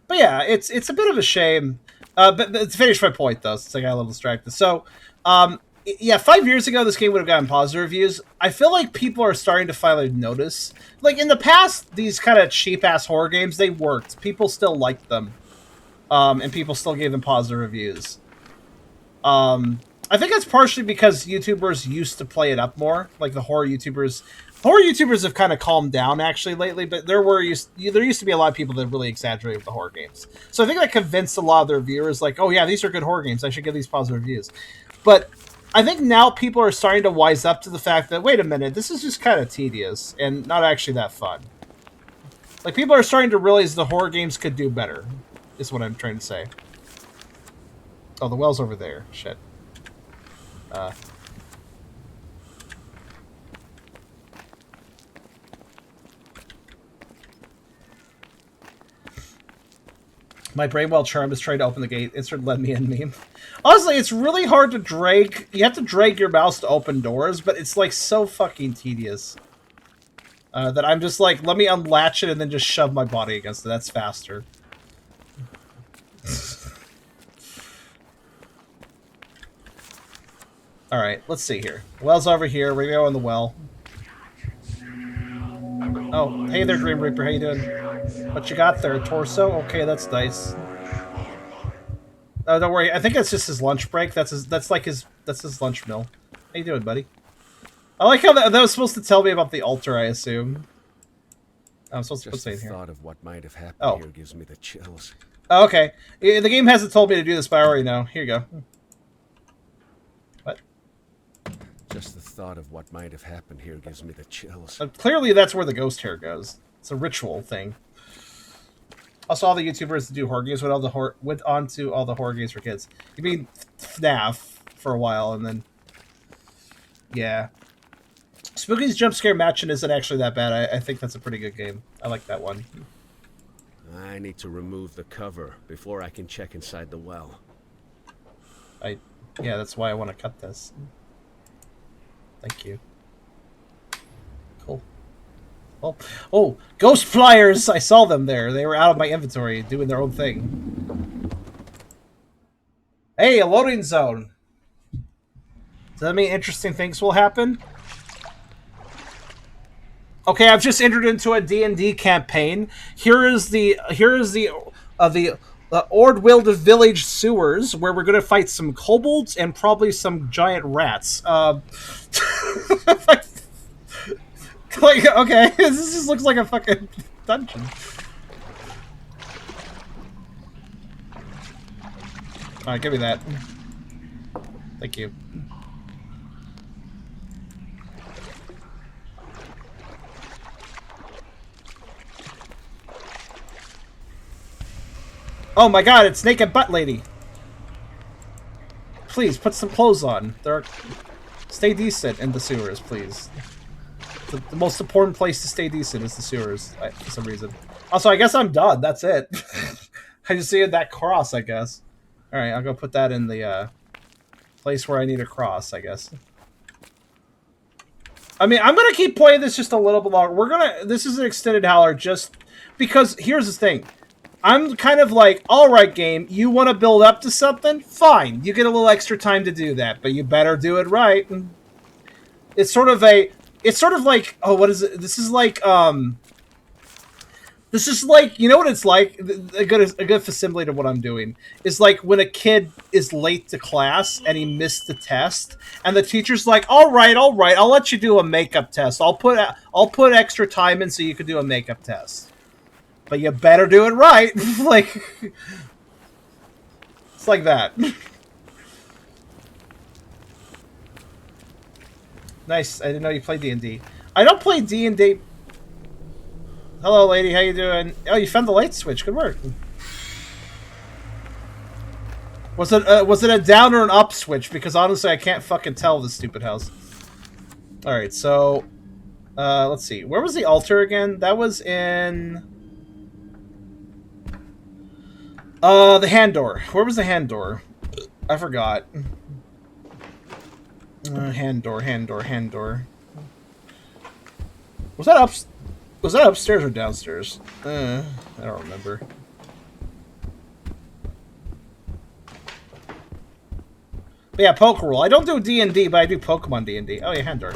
But yeah, it's a bit of a shame. But to finish my point, though, since I got a little distracted. So, yeah, 5 years ago, this game would have gotten positive reviews. I feel like people are starting to finally notice. Like, in the past, these kind of cheap-ass horror games, they worked. People still liked them. And people still gave them positive reviews. I think that's partially because YouTubers used to play it up more. Like, the horror YouTubers... Horror YouTubers have kind of calmed down, actually, lately, but there used to be a lot of people that really exaggerated with the horror games. So I think that convinced a lot of their viewers, like, oh yeah, these are good horror games, I should give these positive reviews. But I think now people are starting to wise up to the fact that, wait a minute, this is just kind of tedious and not actually that fun. Like, people are starting to realize the horror games could do better, is what I'm trying to say. Oh, the well's over there. Shit. My Brainwell charm is trying to open the gate. Insert let me in meme. Honestly, it's really hard to drag. You have to drag your mouse to open doors, but it's like so fucking tedious. That I'm just like, let me unlatch it and then just shove my body against it. That's faster. Alright, let's see here. Well's over here. We're gonna go in the well. Oh, hey there, Grim Reaper. How you doing? What you got there? A torso? Okay, that's nice. Oh, don't worry. I think that's just his lunch break. That's his lunch meal. How you doing, buddy? I like how that was supposed to tell me about the altar, I assume. I'm supposed to put something here. Just the thought of what might have happened here gives me the chills. Oh, okay. The game hasn't told me to do this, but I already know. Here you go. What? Just the thought of what might have happened here gives me the chills. Clearly, that's where the ghost hair goes. It's a ritual thing. Also, all the YouTubers that do horror games went on to all the horror games for kids. You mean FNAF for a while, and then... Yeah. Spooky's Jump Scare Matching isn't actually that bad. I think that's a pretty good game. I like that one. I need to remove the cover before I can check inside the well. Yeah, that's why I want to cut this. Thank you. Cool. Oh, ghost flyers! I saw them there. They were out of my inventory, doing their own thing. Hey, a loading zone. Does that mean interesting things will happen? Okay, I've just entered into a D&D campaign. Here is the Ordwild Village sewers, where we're gonna fight some kobolds and probably some giant rats. Like, okay, this just looks like a fucking dungeon. Alright, give me that. Thank you. Oh my god, it's Naked Butt Lady. Please, put some clothes on. Stay decent in the sewers, please. The most important place to stay decent is the sewers, for some reason. Also, I guess I'm done. That's it. I just needed that cross, I guess. Alright, I'll go put that in the place where I need a cross, I guess. I mean, I'm gonna keep playing this just a little bit longer. This is an extended Howler just because, here's the thing. I'm kind of like, alright game, you want to build up to something? Fine, you get a little extra time to do that, but you better do it right. It's sort of like, oh, what is it? This is like, you know what it's like? A good facsimile to what I'm doing is like when a kid is late to class and he missed the test, and the teacher's like, all right, I'll let you do a makeup test. I'll put extra time in so you can do a makeup test. But you better do it right. Like, it's like that. Nice. I didn't know you played D&D. I don't play D&D. Hello, lady. How you doing? Oh, you found the light switch. Good work. Was it a down or an up switch? Because honestly, I can't fucking tell this stupid house. All right, so let's see. Where was the altar again? That was in. The hand door. Where was the hand door? I forgot. Hand door. Was that upstairs or downstairs? I don't remember. But yeah, poke roll. I don't do D&D, but I do Pokemon D&D. Oh yeah, hand door.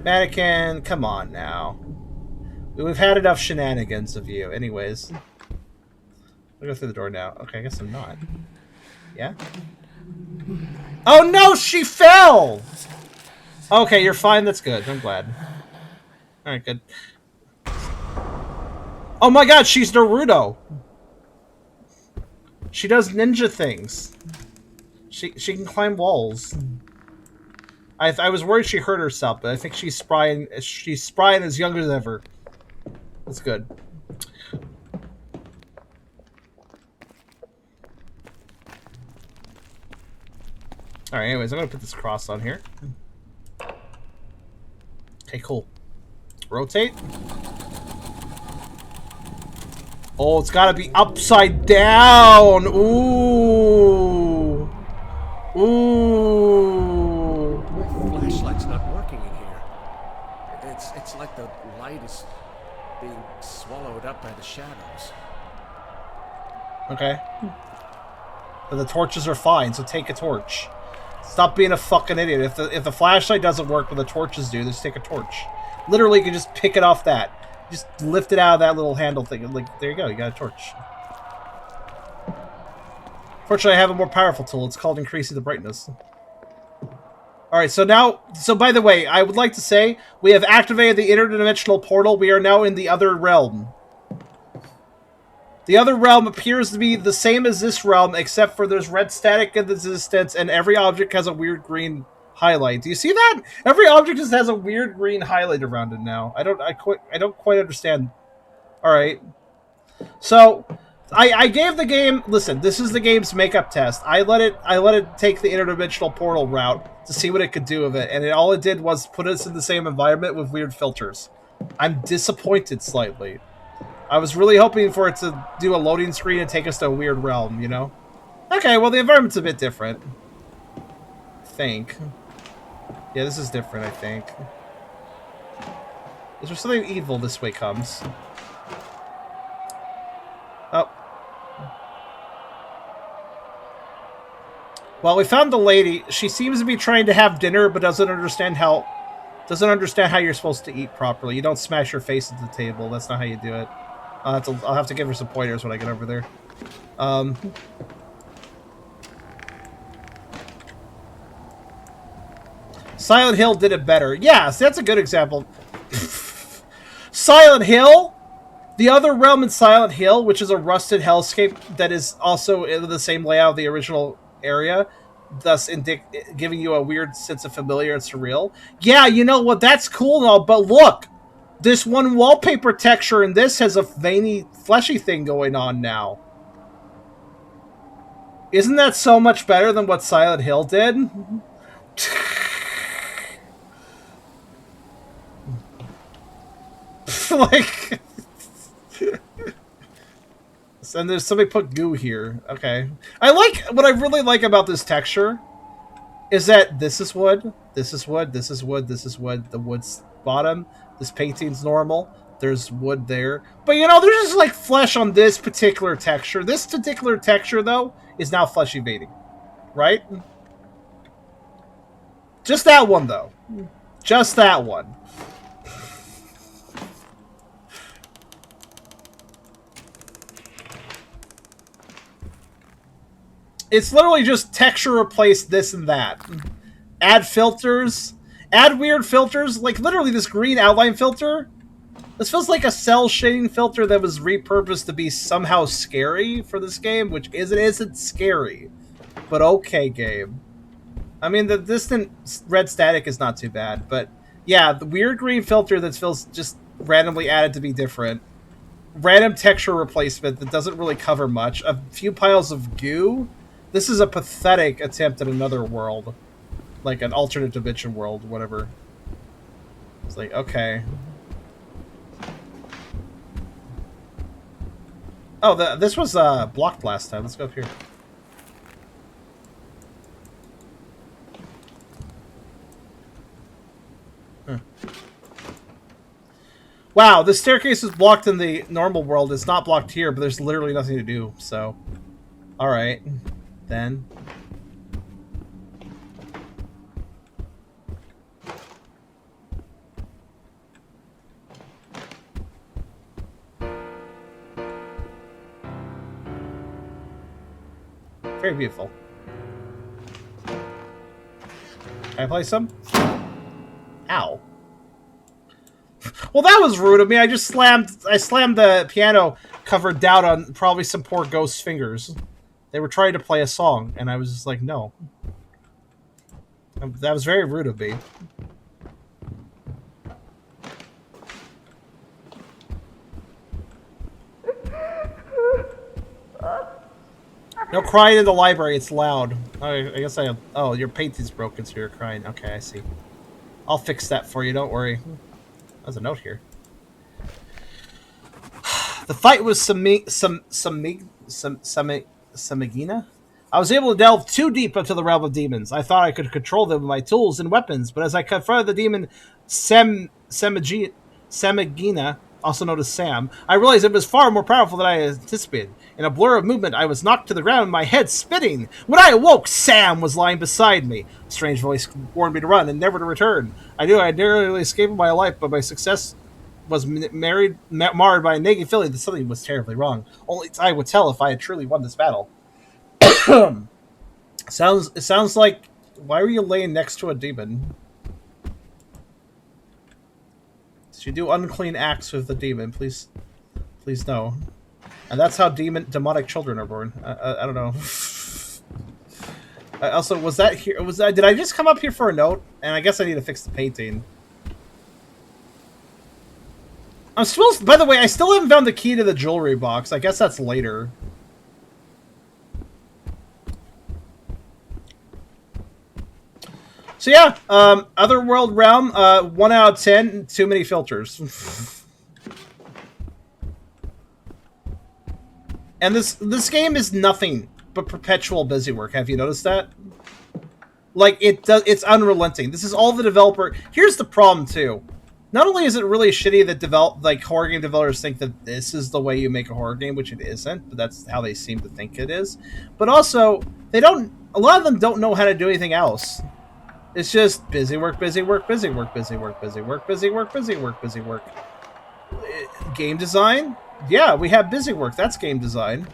Mannequin, come on now. We've had enough shenanigans of you. Anyways. I'll go through the door now. Okay, I guess I'm not. Yeah? Oh no, she fell! Okay, you're fine. That's good. I'm glad. Alright, good. Oh my god, she's Naruto! She does ninja things. She can climb walls. I was worried she hurt herself, but I think she's spry and as young as ever. That's good. Alright, anyways, I'm gonna put this cross on here. Okay, cool. Rotate. Oh, it's gotta be upside down! Ooh! Ooh! Flashlight's not working. being swallowed up by the shadows. Okay. But the torches are fine, so take a torch. Stop being a fucking idiot. If the flashlight doesn't work, but the torches do, just take a torch. Literally, you can just pick it off that. Just lift it out of that little handle thing. Like, there you go. You got a torch. Fortunately, I have a more powerful tool. It's called increasing the brightness. Alright, so now... So, by the way, I would like to say, we have activated the interdimensional portal. We are now in the other realm. The other realm appears to be the same as this realm, except for there's red static in existence, and every object has a weird green highlight. Do you see that? Every object just has a weird green highlight around it now. I don't quite understand. All right. So, I gave the game. Listen, this is the game's makeup test. I let it take the interdimensional portal route to see what it could do with it, and all it did was put us in the same environment with weird filters. I'm disappointed slightly. I was really hoping for it to do a loading screen and take us to a weird realm, you know? Okay, well, the environment's a bit different. I think. Yeah, this is different, I think. Is there something evil this way comes? Oh. Well, we found the lady. She seems to be trying to have dinner, but doesn't understand how you're supposed to eat properly. You don't smash your face into the table. That's not how you do it. I'll have to give her some pointers when I get over there. Silent Hill did it better. Yes, that's a good example. Silent Hill? The other realm in Silent Hill, which is a rusted hellscape that is also in the same layout of the original area, thus giving you a weird sense of familiar and surreal. Yeah, you know what? That's cool and all, but look! This one wallpaper texture in this has a veiny, fleshy thing going on now. Isn't that so much better than what Silent Hill did? Like... And there's somebody put goo here. Okay. What I really like about this texture is that this is wood, this is wood, this is wood, this is wood, the wood's bottom. This painting's normal. There's wood there. But, you know, there's just, like, flesh on this particular texture. This particular texture, though, is now fleshy veining. Right? Just that one, though. Just that one. It's literally just texture replace this and that. Add filters. Add weird filters. Like, literally this green outline filter. This feels like a cell shading filter that was repurposed to be somehow scary for this game, which isn't scary. But okay, game. I mean, the distant red static is not too bad, but yeah, the weird green filter that feels just randomly added to be different. Random texture replacement that doesn't really cover much. A few piles of goo. This is a pathetic attempt at another world. Like an alternate dimension world, whatever. It's like, okay. Oh, this was blocked last time. Let's go up here. Huh. Wow, the staircase is blocked in the normal world. It's not blocked here, but there's literally nothing to do, so... Alright. Then... Very beautiful. Can I play some? Ow. Well, that was rude of me. I slammed the piano cover down on probably some poor ghost's fingers. They were trying to play a song, and I was just like, no. That was very rude of me. No crying in the library, it's loud. I guess I have... Oh, your painting's broken, so you're crying. Okay, I see. I'll fix that for you, don't worry. There's a note here. The fight was Samagina? I was able to delve too deep into the realm of demons. I thought I could control them with my tools and weapons, but as I confronted the demon Samagina, also known as Sam, I realized it was far more powerful than I anticipated. In a blur of movement, I was knocked to the ground, my head spinning. When I awoke, Sam was lying beside me. A strange voice warned me to run and never to return. I knew I had narrowly escaped my life, but my success was marred by a nagging feeling that something was terribly wrong. Only time would tell if I had truly won this battle. It sounds like, why were you laying next to a demon? Did you do unclean acts with the demon? Please no. And that's how demonic children are born. I don't know. Also, was that here? Did I just come up here for a note? And I guess I need to fix the painting. I'm supposed. By the way, I still haven't found the key to the jewelry box. I guess that's later. So yeah, Otherworld Realm, 1 out of 10, too many filters. And this game is nothing but perpetual busywork. Have you noticed that? Like, it's unrelenting. This is all the developer. Here's the problem too. Not only is it really shitty that horror game developers think that this is the way you make a horror game, which it isn't, but that's how they seem to think it is. But also, a lot of them don't know how to do anything else. It's just busy work, busy work, busy work, busy work, busy work, busy work, busy work, busy work. Game design? Yeah, we have busy work. That's game design.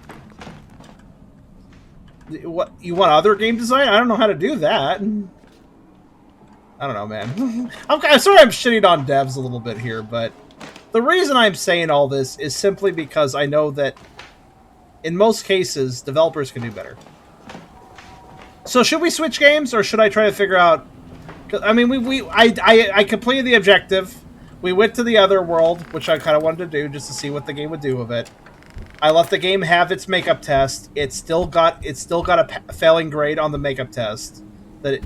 What, you want other game design? I don't know how to do that. I don't know, man. I'm sorry I'm shitting on devs a little bit here, but the reason I'm saying all this is simply because I know that in most cases, developers can do better. So should we switch games, or should I try to figure out? I mean, I completed the objective. We went to the other world, which I kind of wanted to do just to see what the game would do with it. I let the game have its makeup test. It's still got a failing grade on the makeup test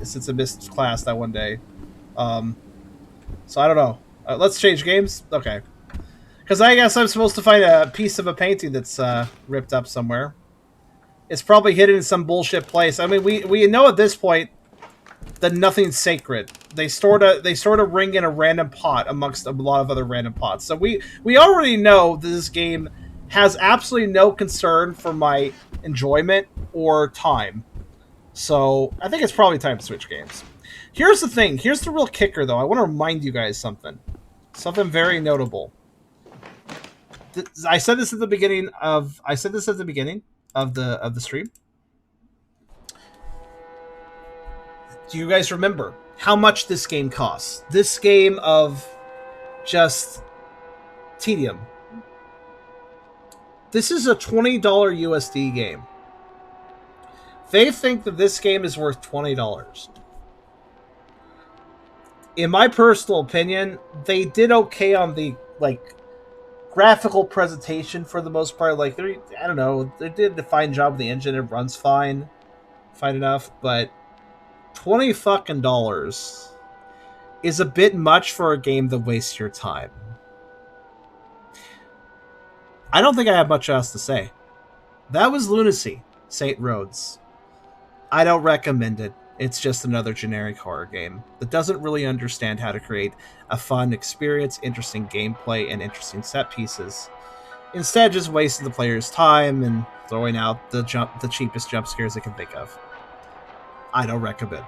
since it missed class that one day. So I don't know. Let's change games. Okay, because I guess I'm supposed to find a piece of a painting that's ripped up somewhere. It's probably hidden in some bullshit place. I mean, we know at this point that nothing's sacred. They stored a ring in a random pot amongst a lot of other random pots. So we already know that this game has absolutely no concern for my enjoyment or time. So I think it's probably time to switch games. Here's the thing. Here's the real kicker, though. I want to remind you guys something very notable. I said this at the beginning of the stream. Do you guys remember how much this game costs? This game of just tedium. This is a $20 USD game. They think that this game is worth $20. In my personal opinion, they did okay on the graphical presentation for the most part. Like, I don't know, they did a fine job of the engine. It runs fine enough, but $20 fucking is a bit much for a game that wastes your time. I don't think I have much else to say. That was Lunacy, St. Rhodes. I don't recommend it. It's just another generic horror game that doesn't really understand how to create a fun experience, interesting gameplay, and interesting set pieces. Instead, just wasting the player's time and throwing out the cheapest jump scares they can think of. I don't recommend.